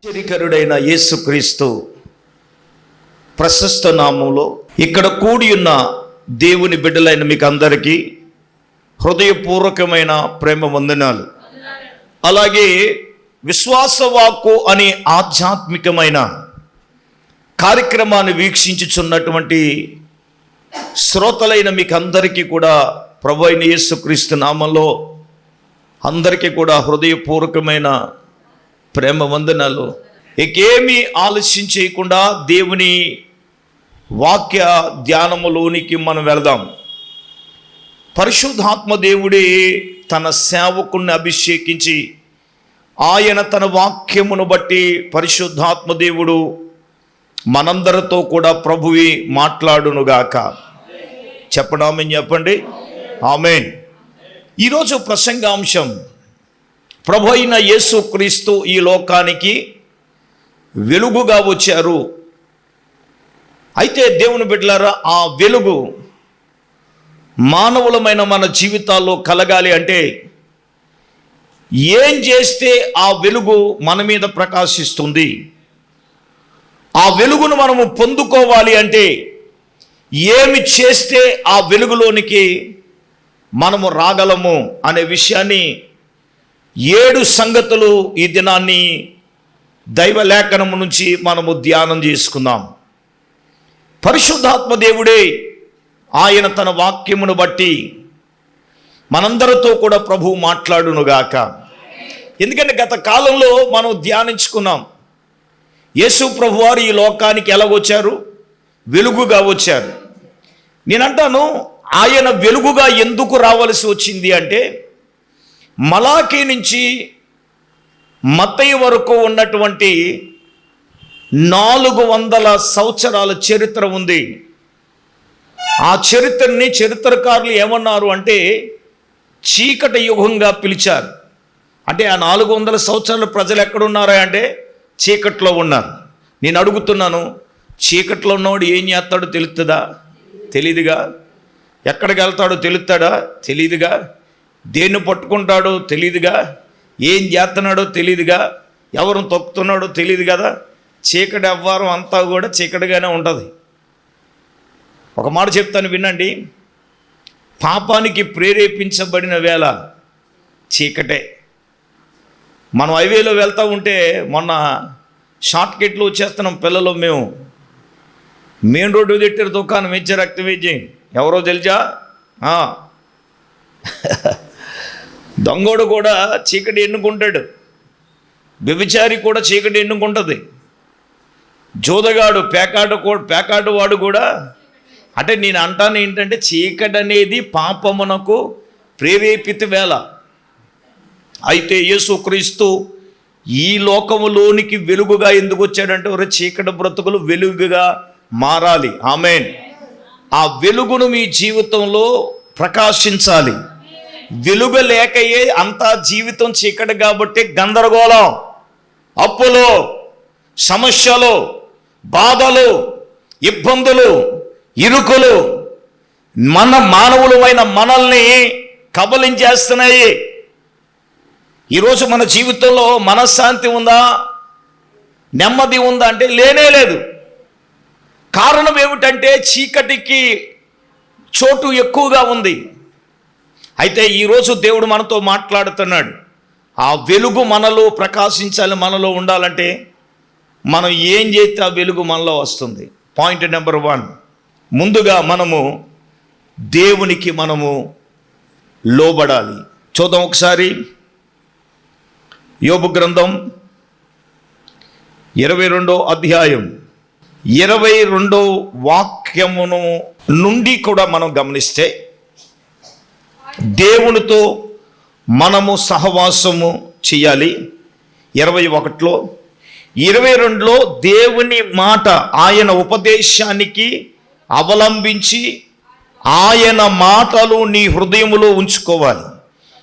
ఆశ్చర్యకరుడైన యేసుక్రీస్తు ప్రశస్త నామములో ఇక్కడ కూడి ఉన్న దేవుని బిడ్డలైన మీకు అందరికీ హృదయపూర్వకమైన ప్రేమ వందనాలు. అలాగే విశ్వాసవాక్కు అనే ఆధ్యాత్మికమైన కార్యక్రమాన్ని వీక్షించుచున్నటువంటి శ్రోతలైన మీకు అందరికీ కూడా ప్రభు అయిన యేసుక్రీస్తు నామంలో అందరికీ కూడా హృదయపూర్వకమైన ప్రేమ వందనాలు. ఇంకేమీ ఆలస్యం చేయకుండా దేవుని వాక్య ధ్యానములోనికి మనం వెళదాం. పరిశుద్ధాత్మ దేవుడే తన సేవకుణ్ణి అభిషేకించి ఆయన తన వాక్యమును బట్టి పరిశుద్ధాత్మ దేవుడు మనందరితో కూడా ప్రభువే మాట్లాడునుగాక. చెప్పడామని చెప్పండి, ఆమేన్. ఈరోజు ప్రసంగాంశం ప్రభు అయిన యేసుక్రీస్తు ఈ లోకానికి వెలుగుగా వచ్చారు. అయితే దేవుని బిడ్డలారా, ఆ వెలుగు మానవులమైన మన జీవితాల్లో కలగాలి అంటే ఏం చేస్తే ఆ వెలుగు మన మీద ప్రకాశిస్తుంది? ఆ వెలుగును మనము పొందుకోవాలి అంటే ఏమి చేస్తే ఆ వెలుగులోనికి మనము రాగలము అనే విషయాన్ని 7 సంగతులు ఈ దినాన్ని దైవ లేఖనము నుంచి మనము ధ్యానం చేసుకుందాం. పరిశుద్ధాత్మ దేవుడే ఆయన తన వాక్యమును బట్టి మనందరితో కూడా ప్రభువు మాట్లాడునుగాక. ఎందుకంటే గత కాలంలో మనం ధ్యానించుకున్నాం, యేసు ప్రభువారు ఈ లోకానికి ఎలాగొచ్చారు? వెలుగుగా వచ్చారు. నేనంటాను, ఆయన వెలుగుగా ఎందుకు రావాల్సి వచ్చింది అంటే మలాకీ నుంచి మత్తయి వరకు ఉన్నటువంటి 400 సంవత్సరాల చరిత్ర ఉంది. ఆ చరిత్రని చరిత్రకారులు ఏమన్నారు అంటే చీకటి యుగంగా పిలిచారు. అంటే ఆ 400 సంవత్సరాల ప్రజలు ఎక్కడున్నారా అంటే చీకట్లో ఉన్నారు. నేను అడుగుతున్నాను, చీకట్లో ఉన్నవాడు ఏం చేస్తాడో తెలుస్తుందా? తెలీదుగా. ఎక్కడికి వెళ్తాడో తెలుస్తాడా? తెలీదుగా. దేన్ని పట్టుకుంటాడో తెలీదుగా. ఏం చేస్తున్నాడో తెలీదుగా. ఎవరిని తొక్కుతున్నాడో తెలియదు కదా. చీకటి అవ్వారం అంతా కూడా చీకటిగానే ఉంటుంది. ఒక మాట చెప్తాను వినండి, పాపానికి ప్రేరేపించబడిన వేళ చీకటే. మనం హైవేలో వెళ్తూ ఉంటే మొన్న షార్ట్ కట్లు వచ్చేస్తున్నాం పిల్లలు, మేము మెయిన్ రోడ్డు తిట్టారు, దుకాణం ఇచ్చారు, రక్తం వేసి ఎవరో తెలుసా? దొంగోడు కూడా చీకటి ఎన్నుకుంటాడు, వ్యభిచారి కూడా చీకటి ఎన్నుకుంటుంది, జోదగాడు పేకాటు వాడు కూడా. అంటే నేను అంటాను ఏంటంటే చీకటి అనేది పాపమునకు ప్రేరేపిత వేళ. అయితే యేసుక్రీస్తు ఈ లోకములోనికి వెలుగుగా ఎందుకు వచ్చాడంటే ఒక చీకటి బ్రతుకులు వెలుగుగా మారాలి. ఆమేన్. ఆ వెలుగును మీ జీవితంలో ప్రకాశించాలి. వెలుగు లేకయే అంతా జీవితం చీకటి కాబట్టి గందరగోళం, అప్పులు, సమస్యలు, బాధలు, ఇబ్బందులు, ఇరుకులు మానవులమైన మనల్ని కబలించేస్తున్నాయి. ఈరోజు మన జీవితంలో మనశ్శాంతి ఉందా, నెమ్మది ఉందా అంటే లేనే లేదు. కారణం ఏమిటంటే చీకటికి చోటు ఎక్కువగా ఉంది. అయితే ఈరోజు దేవుడు మనతో మాట్లాడుతున్నాడు. ఆ వెలుగు మనలో ప్రకాశించాలి, మనలో ఉండాలంటే మనం ఏం చేస్తే ఆ వెలుగు మనలో వస్తుంది? పాయింట్ నెంబర్ 1, ముందుగా మనము దేవునికి మనము లోబడాలి. చూద్దాం ఒకసారి యోబు గ్రంథం 22వ అధ్యాయం 22వ వాక్యమును నుండి కూడా మనం గమనిస్తే దేవునితో మనము సహవాసము చేయాలి. 21లో 22లో దేవుని మాట, ఆయన ఉపదేశానికి అవలంబించి ఆయన మాటలు నీ హృదయములో ఉంచుకోవాలి.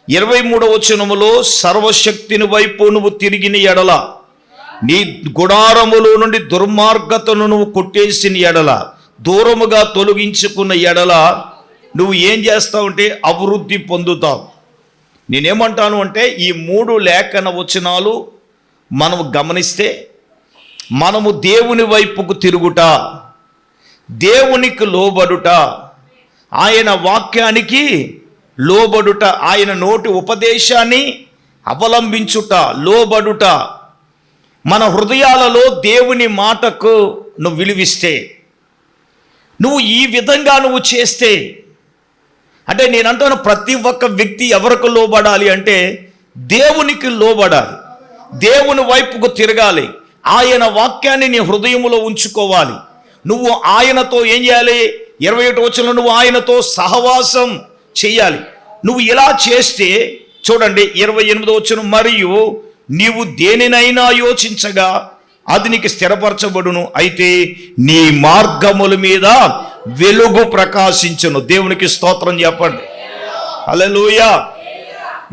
23వ వచనములో సర్వశక్తిని వైపు నువ్వు తిరిగిన ఎడల, నీ గుడారములో నుండి దుర్మార్గతను నువ్వు కొట్టేసిన ఎడల, దూరముగా తొలగించుకున్న ఎడల నువ్వు ఏం చేస్తావు అంటే అభివృద్ధి పొందుతావు. నేనేమంటాను అంటే ఈ 3 లేఖన వచనాలు మనం గమనిస్తే మనము దేవుని వైపుకు తిరుగుట, దేవునికి లోబడుట, ఆయన వాక్యానికి లోబడుట, ఆయన నోటి ఉపదేశాన్ని అవలంబించుట, లోబడుట, మన హృదయాలలో దేవుని మాటకు నువ్వు విలువిస్తే, నువ్వు ఈ విధంగా నువ్వు చేస్తే, అంటే నేను అంటాను ప్రతి ఒక్క వ్యక్తి ఎవరికి లోబడాలి అంటే దేవునికి లోబడాలి, దేవుని వైపుకు తిరగాలి, ఆయన వాక్యాన్ని నీ హృదయంలో ఉంచుకోవాలి. నువ్వు ఆయనతో ఏం చేయాలి? 21వ వచనంలో నువ్వు ఆయనతో సహవాసం చేయాలి. నువ్వు ఇలా చేస్తే చూడండి 28వ వచనం, మరియు నీవు దేనినైనా యోచించగా అది నీకు స్థిరపరచబడును, అయితే నీ మార్గముల మీద వెలుగు ప్రకాశించును. దేవునికి స్తోత్రం చెప్పండి. హల్లెలూయా.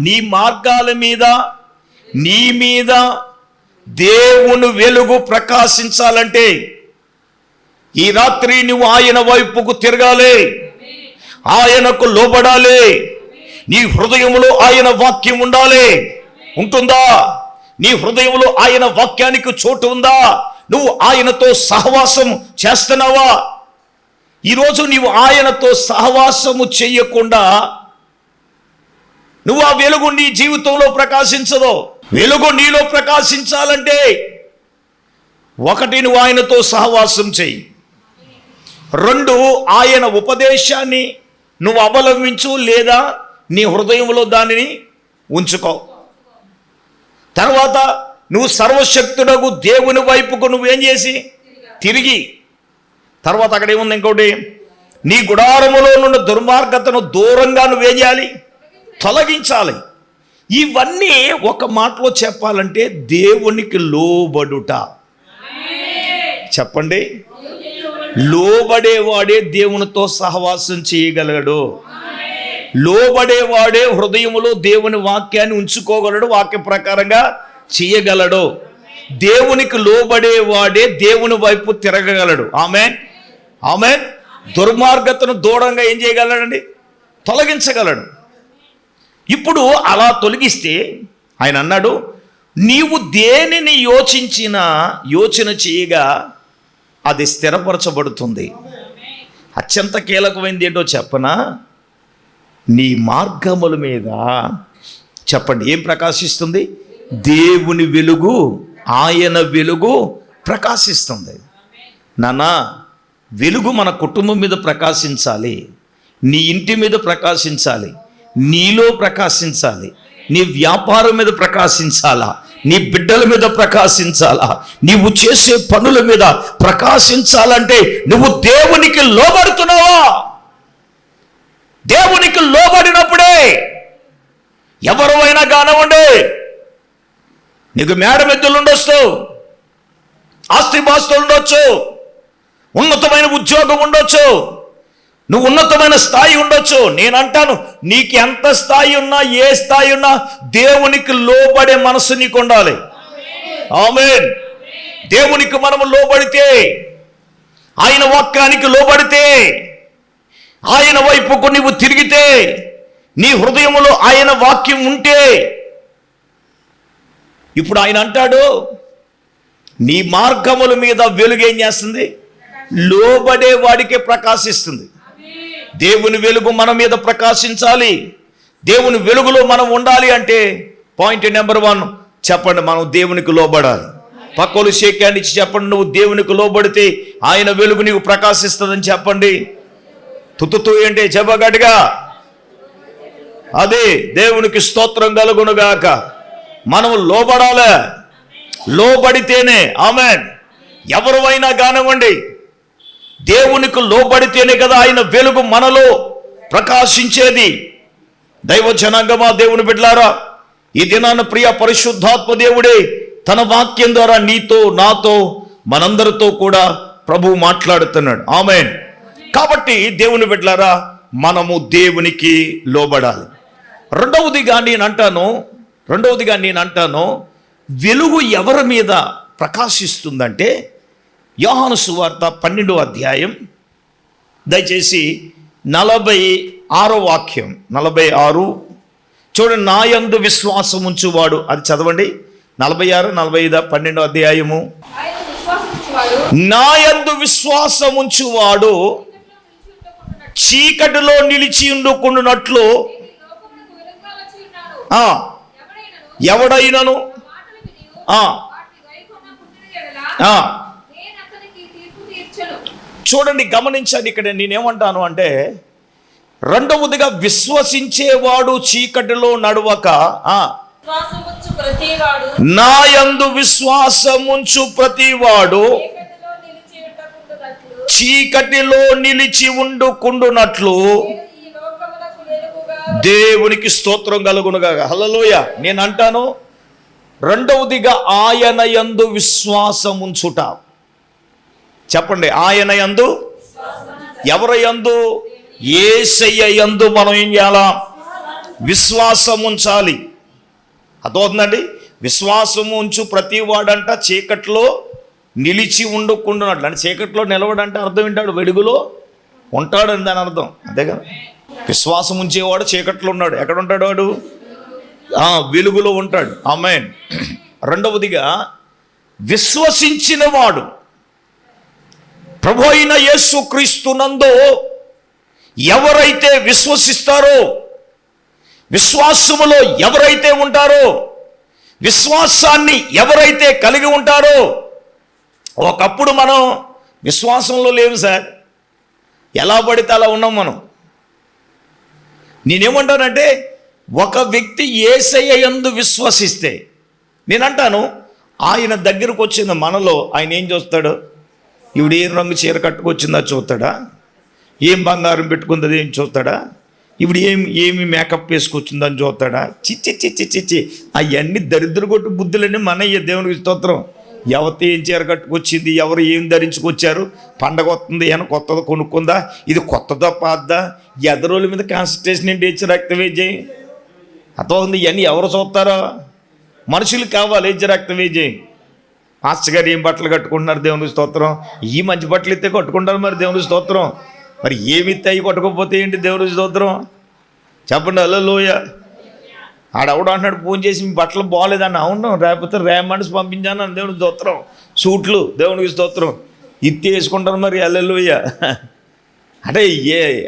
నీ మార్గాల మీద, నీ మీద దేవుని వెలుగు ప్రకాశించాలంటే ఈ రాత్రి నువ్వు ఆయన వైపుకు తిరగాలి, ఆయనకు లోబడాలి. నీ హృదయంలో ఆయన వాక్యం ఉండాలి. ఉంటుందా? నీ హృదయంలో ఆయన వాక్యానికి చోటు ఉందా? నువ్వు ఆయనతో సహవాసం చేస్తున్నావా? ఈరోజు నీవు ఆయనతో సహవాసము చేయకుండా నువ్వు ఆ వెలుగు నీ జీవితంలో ప్రకాశించదు. వెలుగు నీలో ప్రకాశించాలంటే ఒకటి, నువ్వు ఆయనతో సహవాసం చెయ్యి. 2, ఆయన ఉపదేశాన్ని నువ్వు అవలంబించు, లేదా నీ హృదయంలో దానిని ఉంచుకో. తర్వాత నువ్వు సర్వశక్తుడగు దేవుని వైపుకు నువ్వేం చేసి తిరిగి, తర్వాత అక్కడ ఏముంది ఇంకోటి, నీ గుడారములో నుండి దుర్మార్గతను దూరంగా నువ్వేం చేయాలి? తొలగించాలి. ఇవన్నీ ఒక మాటలో చెప్పాలంటే దేవునికి లోబడుట. చెప్పండి, లోబడేవాడే దేవునితో సహవాసం చేయగలడు. లోబడేవాడే హృదయములో దేవుని వాక్యాన్ని ఉంచుకోగలడు, వాక్య ప్రకారంగా చేయగలడు. దేవునికి లోబడేవాడే దేవుని వైపు తిరగగలడు. ఆమేన్, ఆమేన్. దుర్మార్గతను దూరంగా ఏం చేయగలడండి? తొలగించగలడు. ఇప్పుడు అలా తొలగిస్తే ఆయన అన్నాడు, నీవు దేనిని యోచన చేయగా అది స్థిరపరచబడుతుంది. అత్యంత కీలకమైనది ఏంటో చెప్పనా? నీ మార్గముల మీద చెప్పండి ఏం ప్రకాశిస్తుంది? దేవుని వెలుగు, ఆయన వెలుగు ప్రకాశిస్తుంది. నానా, వెలుగు మన కుటుంబం మీద ప్రకాశించాలి, నీ ఇంటి మీద ప్రకాశించాలి, నీలో ప్రకాశించాలి, నీ వ్యాపారం మీద ప్రకాశించాలా, నీ బిడ్డల మీద ప్రకాశించాలా, నీవు చేసే పనుల మీద ప్రకాశించాలంటే నువ్వు దేవునికి లోబడుతున్నావా? దేవునికి లోబడినప్పుడే ఎవరైనా కానివ్వండి, నీకు మేడమెద్దులు ఉండొచ్చు, ఆస్తిపాస్తులు ఉండొచ్చు, ఉన్నతమైన ఉద్యోగం ఉండొచ్చు, నువ్వు ఉన్నతమైన స్థాయి ఉండొచ్చు. నేనంటాను, నీకు ఎంత స్థాయి ఉన్నా, ఏ స్థాయి ఉన్నా దేవునికి లోబడే మనసు నీకు ఉండాలి. ఆమేన్. దేవునికి మనము లోబడితే, ఆయన వాక్యానికి లోబడితే, ఆయన వైపుకు నీవు తిరిగితే, నీ హృదయంలో ఆయన వాక్యం ఉంటే, ఇప్పుడు ఆయన అంటాడు, నీ మార్గముల మీద వెలుగు ఏం చేస్తుంది? లోబడే వాడికే ప్రకాశిస్తుంది. దేవుని వెలుగు మన మీద ప్రకాశించాలి. దేవుని వెలుగులో మనం ఉండాలి అంటే పాయింట్ నెంబర్ 1 చెప్పండి, మనం దేవునికి లోబడాలి. పక్కలు షేక్యాండ్ ఇచ్చి చెప్పండి, నువ్వు దేవునికి లోబడితే ఆయన వెలుగు నీకు ప్రకాశిస్తుందని చెప్పండి. తుతుతూ ఏంటి చెప్పగట్టుగా, అదే దేవునికి స్తోత్రం కలుగునుగాక. మనం లోబడాలి, లోబడితేనే. ఆమేన్. ఎవరైనా కానివ్వండి, దేవునికి లోబడితేనే కదా ఆయన వెలుగు మనలో ప్రకాశించేది. దైవ జనాంగమా, దేవుని బిడ్డలారా, ఈ దినాన ప్రియ పరిశుద్ధాత్మ దేవుడే తన వాక్యం ద్వారా నీతో, నాతో, మనందరితో కూడా ప్రభువు మాట్లాడుతున్నాడు. ఆమేన్. కాబట్టి దేవుని బిడ్డలారా, మనము దేవునికి లోబడాలి. రెండవదిగా నేను అంటాను వెలుగు ఎవరి మీద ప్రకాశిస్తుందంటే యోహాను సువార్త 12వ అధ్యాయం దయచేసి 46వ వాక్యం, 46 చూడండి. నా యందు విశ్వాసం ఉంచువాడు, అది చదవండి. 46, 45, 12వ అధ్యాయము. నా యందు విశ్వాసముంచువాడు చీకటిలో నిలిచి ఉండుకున్నట్లు ఎవడైనను చూడండి, గమనించండి. ఇక్కడ నేనేమంటాను అంటే, రెండవదిగా విశ్వసించేవాడు చీకటిలో నడవక నా యందు విశ్వాసముంచు ప్రతివాడు చీకటిలో నిలిచి ఉండుకుండునట్లు దేవునికి స్తోత్రం కలుగునుగా. హల్లెలూయ. నేను అంటాను, రెండవదిగా ఆయన యందు విశ్వాసముంచుట. చెప్పండి, ఆయన యందు. ఎవరి యందు? యేసయ్య యందు మనం ఏం చేయాలా? విశ్వాసం ఉంచాలి. అర్థమవుతుందండి? విశ్వాసము ఉంచు ప్రతి వాడంట చీకట్లో నిలిచి ఉండుకుంటున్నట్లు. అంటే చీకట్లో నిలవడంటే అర్థం ఏంటాడు? వెలుగులో ఉంటాడని దాని అర్థం, అంతే కదా. విశ్వాసం ఉంచేవాడు చీకట్లో ఉన్నాడు. ఎక్కడ ఉంటాడు వాడు? వెలుగులో ఉంటాడు. ఆమేన్. రెండవదిగా విశ్వసించిన వాడు ప్రభు అయిన యేసుక్రీస్తునందు ఎవరైతే విశ్వసిస్తారో, విశ్వాసములో ఎవరైతే ఉంటారో, విశ్వాసాన్ని ఎవరైతే కలిగి ఉంటారో. ఒకప్పుడు మనం విశ్వాసంలో లేవు సార్, ఎలా పడితే అలా ఉన్నాం మనం. నేనేమంటానంటే, ఒక వ్యక్తి యేసయ్య యందు విశ్వసిస్తే, నేనంటాను ఆయన దగ్గరకు వచ్చిన మనలో ఆయన ఏం చూస్తాడు? ఇవిడ ఏ రంగు చీర కట్టుకొచ్చిందా చూస్తాడా? ఏం బంగారం పెట్టుకుంది ఏం చూస్తాడా? ఇప్పుడు ఏమి మేకప్ వేసుకొచ్చిందని చూస్తాడా? చిచ్చి చిచ్చి చిచ్చి అవన్నీ దరిద్ర కొట్టు బుద్ధులన్నీ మనయ్య. దేవునికి స్తోత్రం. ఎవరితో ఏం చీర కట్టుకొచ్చింది, ఎవరు ఏం ధరించుకొచ్చారు, పండగ వస్తుంది ఏమైనా కొత్తది కొనుక్కుందా, ఇది కొత్తదో పాద్దా, ఎదరోళ్ళ మీద కాన్సన్ట్రేషన్ ఏంటి ఇచ్చి రక్తవేజేయి. అర్థమవుతుంది? ఇవన్నీ ఎవరు చూస్తారో? మనుషులు కావాలి ఇచ్చి రక్తవేజేయి. పాస్టర్ గారు ఏం బట్టలు కట్టుకుంటున్నారు, దేవునికి స్తోత్రం. ఈ మంచి బట్టలు ఇస్తే కట్టుకుంటారు మరి, దేవునికి స్తోత్రం. మరి ఏమిస్తే అవి కొట్టుకోకపోతే ఏంటి, దేవునికి స్తోత్రం. చెప్పండి. హల్లెలూయా. ఆడెవడో అంటున్నాడు ఫోన్ చేసి, మీ బట్టలు బాగోలేదని. అవును, లేకపోతే రేమండ్స్ పంపించాను అని, దేవునికి స్తోత్రం. సూట్లు, దేవునికి స్తోత్రం. ఇత్తి వేసుకుంటారు మరి. హల్లెలూయా. అంటే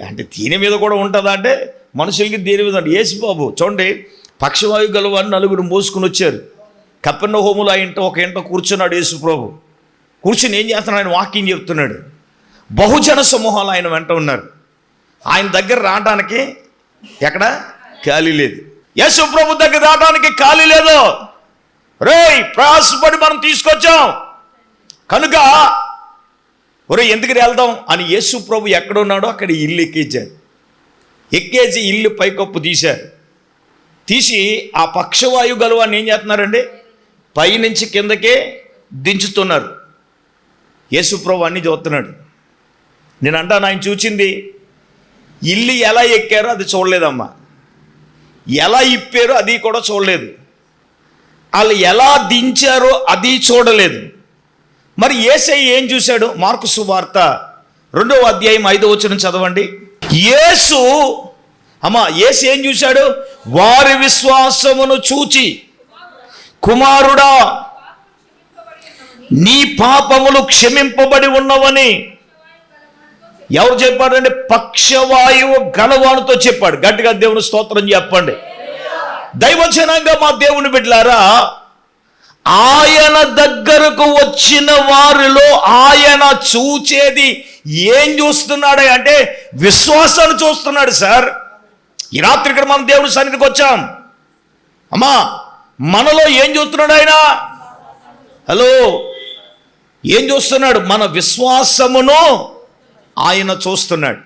అంటే దీని మీద కూడా ఉంటుందా అంటే, మనుషులకి దీని మీద అంటే. యేసు బాబు చూడండి, పక్షవాయు గలవాన్ని నలుగురు మోసుకుని వచ్చారు. కపెర్నహూములో ఒక ఇంట కూర్చున్నాడు యేసు ప్రభు. కూర్చుని ఏం చేస్తున్నాడు? ఆయన వాకింగ్ చెప్తున్నాడు. బహుజన సమూహాలు ఆయన వెంట ఉన్నారు. ఆయన దగ్గర రావడానికి ఎక్కడ ఖాళీ లేదు. యేసు ప్రభు దగ్గర రావడానికి ఖాళీ లేదు. రేయ్, ప్రయాసపడి మనం తీసుకొచ్చాం కనుక ఒరే ఎందుకు వెళ్దాం అని యేసు ప్రభు ఎక్కడున్నాడో అక్కడ ఇల్లు ఎక్కించారు. ఎక్కేసి ఇల్లు పైకప్పు తీశారు. తీసి ఆ పక్షవాయు గలవాన్ని ఏం చేస్తున్నారండి? పైనుంచి కిందకే దించుతున్నారు. యేసు ప్రభు అన్నీ చూస్తున్నాడు. నేను అంటాను, ఆయన చూచింది ఇల్లు ఎలా ఎక్కారో అది చూడలేదమ్మా, ఎలా ఇప్పారో అది కూడా చూడలేదు, వాళ్ళు ఎలా దించారో అది చూడలేదు. మరి యేసయ్య ఏం చూశాడు? మార్కు సువార్త 2వ అధ్యాయం 5వ వచనం చదవండి. యేసు ఏం చూశాడు? వారి విశ్వాసమును చూచి, కుమారుడా నీ పాపములు క్షమింపబడి ఉన్నవని ఎవరు చెప్పాడంటే? పక్షవాయువు గలవానితో చెప్పాడు. గట్టిగా దేవుని స్తోత్రం చెప్పండి. దైవజనంగా మా దేవుని బిడ్డలారా, ఆయన దగ్గరకు వచ్చిన వారిలో ఆయన చూచేది ఏం చూస్తున్నాడు అంటే విశ్వాసాన్ని చూస్తున్నాడు. సార్, ఈ రాత్రి ఇక్కడ మనం దేవుని సన్నిధికి వచ్చాం. అమ్మా, మనలో ఏం చూస్తున్నాడు ఆయన? హలో, ఏం చూస్తున్నాడు? మన విశ్వాసమును ఆయన చూస్తున్నాడు.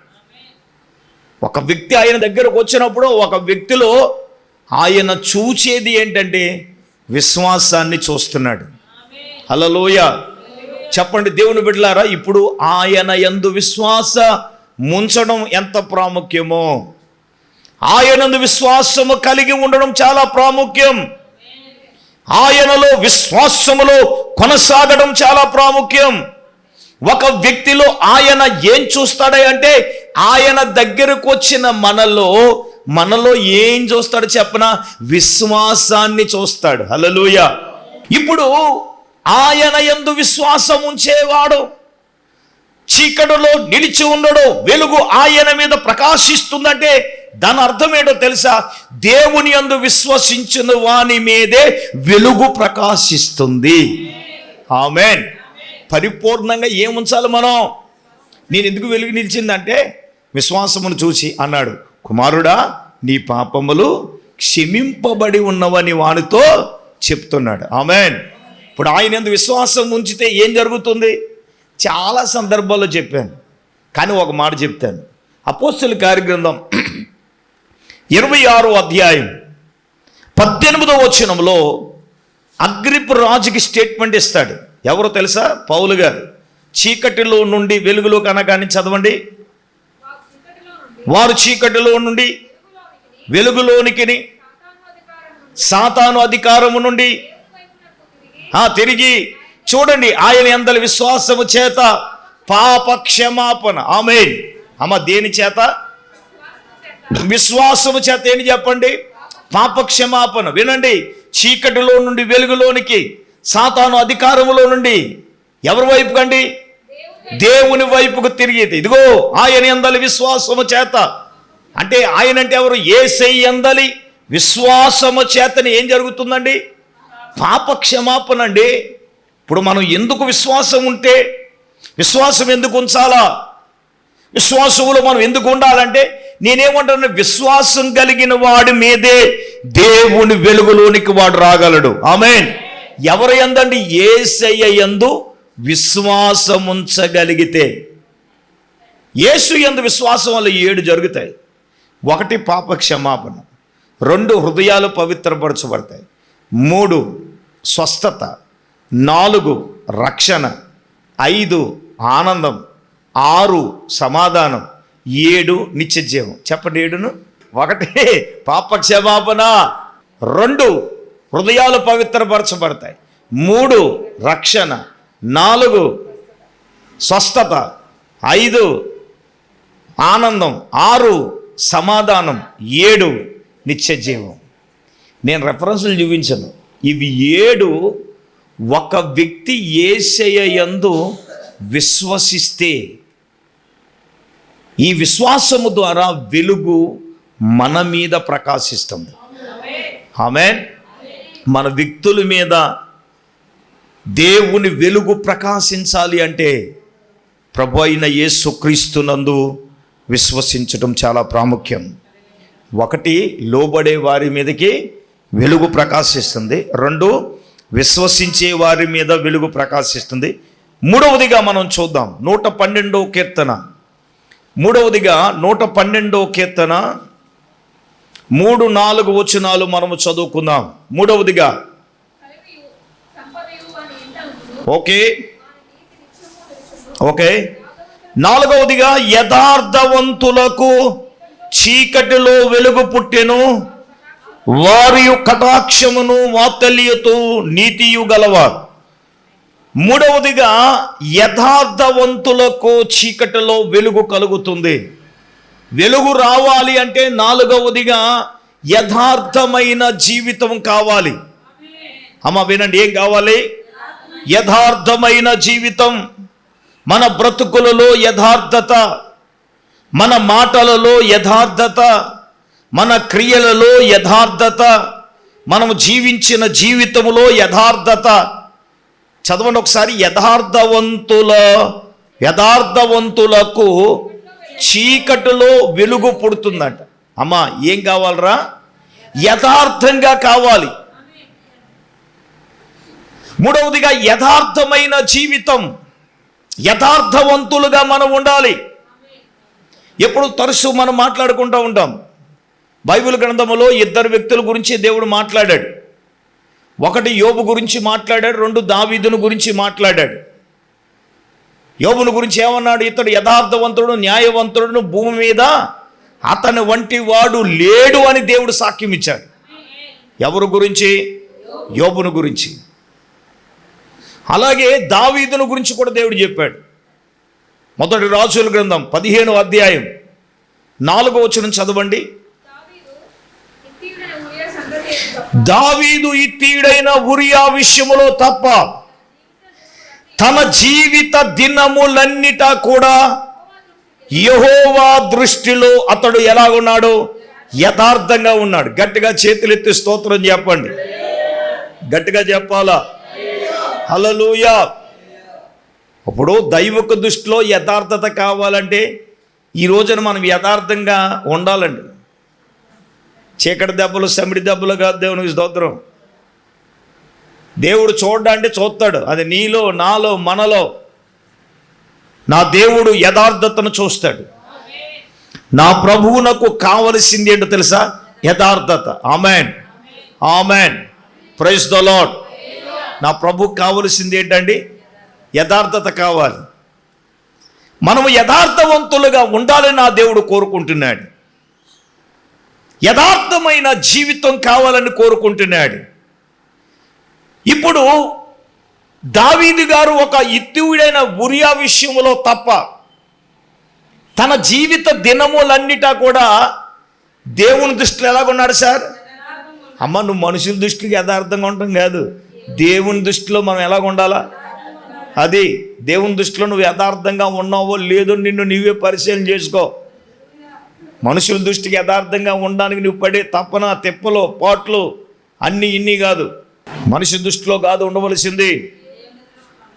ఒక వ్యక్తి ఆయన దగ్గరకు వచ్చినప్పుడు ఒక వ్యక్తిలో ఆయన చూచేది ఏంటంటే విశ్వాసాన్ని చూస్తున్నాడు. హల్లెలూయా. చెప్పండి దేవుని బిడ్డలారా, ఇప్పుడు ఆయన యందు విశ్వాస ముంచడం ఎంత ప్రాముఖ్యమో, ఆయనందు విశ్వాసము కలిగి ఉండడం చాలా ప్రాముఖ్యం. ఆయనలో విశ్వాసములో కొనసాగడం చాలా ప్రాముఖ్యం. ఒక వ్యక్తిలో ఆయన ఏం చూస్తాడే అంటే ఆయన దగ్గరకు వచ్చిన మనలో ఏం చూస్తాడు చెప్పనా? విశ్వాసాన్ని చూస్తాడు. హల్లెలూయా. ఇప్పుడు ఆయన యందు విశ్వాసం ఉంచేవాడు చీకటిలో నిలిచి ఉండడు, వెలుగు ఆయన మీద ప్రకాశిస్తుందంటే దాని అర్థం ఏంటో తెలుసా? దేవుని యందు విశ్వసించిన వాని మీదే వెలుగు ప్రకాశిస్తుంది. ఆమేన్. పరిపూర్ణంగా ఏముంచాలి మనం? నేను ఎందుకు వెలుగు నిలిచిందంటే విశ్వాసమును చూసి అన్నాడు, కుమారుడా నీ పాపములు క్షమింపబడి ఉన్నవని వానితో చెప్తున్నాడు. ఆమేన్. ఇప్పుడు ఆయన యందు విశ్వాసం ఉంచితే ఏం జరుగుతుంది? చాలా సందర్భాల్లో చెప్పాను, కానీ ఒక మాట చెప్తాను. అపోస్తలుల కార్యగ్రంథం 26వ అధ్యాయం 18వ వచనంలో అగ్రిప్ప రాజుకి స్టేట్మెంట్ ఇస్తాడు. ఎవరో తెలుసా? పౌలు గారు. చీకటిలో నుండి వెలుగులోకి అనగానే చదవండి. వారు చీకటిలో నుండి వెలుగులోనికి, సాతాను అధికారము నుండి తిరిగి చూడండి ఆయన యందలి విశ్వాసము చేత పాప క్షమాపణ. ఆమేన్. అమ్మ దేని చేత? విశ్వాసము చేత. ఏంటి చెప్పండి? పాప క్షమాపణ. వినండి, చీకటిలో నుండి వెలుగులోనికి, సాతాను అధికారములో నుండి ఎవరి వైపు కండి? దేవుని వైపుకు తిరిగి. ఇదిగో ఆయన యందలి విశ్వాసము చేత. అంటే ఆయన అంటే ఎవరు? యేసయ్య యందలి విశ్వాసము చేతని ఏం జరుగుతుందండి? పాప క్షమాపణ అండి. ఇప్పుడు మనం ఎందుకు విశ్వాసం ఉంటే, విశ్వాసం ఎందుకు ఉంచాలా, విశ్వాసంలో మనం ఎందుకు ఉండాలంటే, నేనేమంటాను, విశ్వాసం కలిగిన వాడి మీదే దేవుని వెలుగులోనికి వాడు రాగలడు. ఆమేన్. ఎవరు యందండి? యేసయ్య యందు విశ్వాసం ఉంచగలిగితే. యేసు యందు విశ్వాసం వల్ల 7 జరుగుతాయి. 1 పాప క్షమాపణ, 2 హృదయాలు పవిత్రపరచబడతాయి, 3 స్వస్థత, 4 రక్షణ, 5 ఆనందం, 6 సమాధానం, 7 నిత్యజీవం. చెప్పండి 7ను. 1 పాప క్షమాపణ, 2 హృదయాలు పవిత్రపరచబడతాయి, 3 రక్షణ, 4 స్వస్థత, 5 ఆనందం, 6 సమాధానం, 7 నిత్యజీవం. నేను రెఫరెన్సులు చూపించను. ఇవి 7 ఒక వ్యక్తి యేసయ్య యందు విశ్వసిస్తే, ఈ విశ్వాసము ద్వారా వెలుగు మన మీద ప్రకాశిస్తుంది. ఆమేన్. మన వ్యక్తుల మీద దేవుని వెలుగు ప్రకాశించాలి అంటే ప్రభు అయిన యేసుక్రీస్తునందు విశ్వసించడం చాలా ప్రాముఖ్యం. 1 లోబడే వారి మీదకి వెలుగు ప్రకాశిస్తుంది, 2 విశ్వసించే వారి మీద వెలుగు ప్రకాశిస్తుంది. 3వదిగా మనం చూద్దాం 112వ కీర్తన. 3వదిగా 112వ కీర్తన 3-4 వచనాలు మనము చదువుకుందాం. 3వదిగా ఓకే ఓకే 4వదిగా యథార్థవంతులకు చీకటిలో వెలుగు పుట్టెను, వారి కటాక్షమును వాత్సల్యతు నీతియు గలవారు. 3వదిగా యథార్థవంతులకు చీకటిలో వెలుగు కలుగుతుంది. వెలుగు రావాలి అంటే 4వదిగా యథార్థమైన జీవితం కావాలి. అమ్మ వినండి, ఏం కావాలి? యథార్థమైన జీవితం. మన బ్రతుకులలో యథార్థత, మన మాటలలో యథార్థత, మన క్రియలలో యథార్థత, మనము జీవించిన జీవితములో యథార్థత. చదవండి ఒకసారి. యథార్థవంతులకు చీకటిలో వెలుగు పుడుతుందంట. అమ్మా ఏం కావాలరా? యథార్థంగా కావాలి. 3వదిగా యథార్థమైన జీవితం. యథార్థవంతులుగా మనం ఉండాలి. ఎప్పుడు తరచు మనం మాట్లాడుకుంటూ ఉంటాం. బైబిల్ గ్రంథములో 2 వ్యక్తుల గురించి దేవుడు మాట్లాడాడు. 1 యోబు గురించి మాట్లాడాడు, 2 దావీదును గురించి మాట్లాడాడు. యోబును గురించి ఏమన్నాడు? ఇతడు యథార్థవంతుడు, న్యాయవంతుడు, భూమి మీద అతని వంటి వాడు లేడు అని దేవుడు సాక్ష్యం ఇచ్చాడు. ఎవరు గురించి? యోబును గురించి. అలాగే దావీదును గురించి కూడా దేవుడు చెప్పాడు. 1 రాజుల గ్రంథం 15వ అధ్యాయం 4వ వచనం చదవండి. దావీదు ఇత్తీయుడైన ఉరియా విషయములో తప్ప తన జీవిత దినములన్నిటా కూడా యెహోవా దృష్టిలో అతడు ఎలాగున్నాడు? యథార్థంగా ఉన్నాడు. గట్టిగా చేతులెత్తి స్తోత్రం చెప్పండి. గట్టిగా చెప్పాలా? హల్లెలూయా. ఇప్పుడు దైవిక దృష్టిలో యథార్థత కావాలంటే ఈ రోజున మనం యథార్థంగా ఉండాలండి. చీకటి దెబ్బలు సమిడి దెబ్బలు కాదు దేవునికి స్తోత్రం. దేవుడు చూడ్డంటే చూస్తాడు. అది నీలో, నాలో, మనలో. నా దేవుడు యథార్థతను చూస్తాడు. నా ప్రభువునకు కావలసింది ఏంటో తెలుసా? యథార్థత. Amen, amen, praise the Lord. నా ప్రభువుకు కావలసింది ఏంటండి? యథార్థత కావాలి. మనము యథార్థవంతులుగా ఉండాలని నా దేవుడు కోరుకుంటున్నాడు. యథార్థమైన జీవితం కావాలని కోరుకుంటున్నాడు. ఇప్పుడు దావీదు గారు ఒక హిత్తీయుడైన ఉరియా విషయంలో తప్ప తన జీవిత దినములన్నిటా కూడా దేవుని దృష్టిలో ఎలాగున్నాడు సార్? అమ్మ, నువ్వు మనుషుల దృష్టికి యథార్థంగా ఉండటం కాదు, దేవుని దృష్టిలో మనం ఎలాగ ఉండాలా? అది దేవుని దృష్టిలో నువ్వు యథార్థంగా ఉన్నావో లేదో నిన్ను నీవే పరిశీలన చేసుకో. మనుషుల దృష్టికి యథార్థంగా ఉండడానికి నువ్వు పడే తపన, తెప్పలు, పాట్లు అన్నీ ఇన్ని కాదు. మనిషి దృష్టిలో కాదు ఉండవలసింది,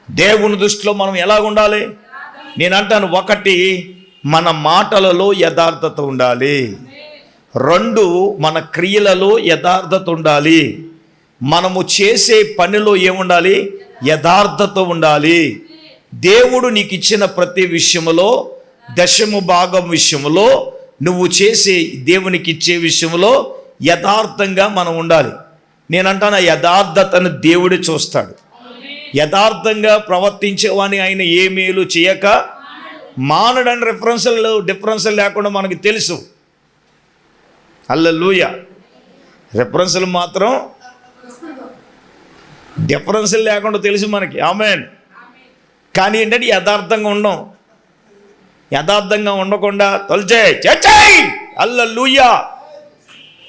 దేవుని దృష్టిలో మనం ఎలాగ ఉండాలి? నేను అంటాను, ఒకటి, మన మాటలలో యథార్థత ఉండాలి. రెండు, మన క్రియలలో యథార్థత ఉండాలి. మనము చేసే పనిలో ఏముండాలి? యథార్థత ఉండాలి. దేవుడు నీకు ఇచ్చిన ప్రతి విషయంలో, దశమ భాగం విషయంలో, నువ్వు చేసే దేవునికి ఇచ్చే విషయంలో యథార్థంగా మనం ఉండాలి. నేనంటాను, యథార్థతను దేవుడే చూస్తాడు. యథార్థంగా ప్రవర్తించేవాని ఆయన ఏ మేలు చేయక మానడని డిఫరెన్సులు లేకుండా మనకి తెలుసు. హల్లెలూయా. రిఫరెన్సులు మాత్రం డిఫరెన్సులు లేకుండా తెలుసు మనకి. ఆమేన్. కానీ ఏంటంటే యథార్థంగా ఉండం. యథార్థంగా ఉండకుండా చేయి హల్లెలూయా.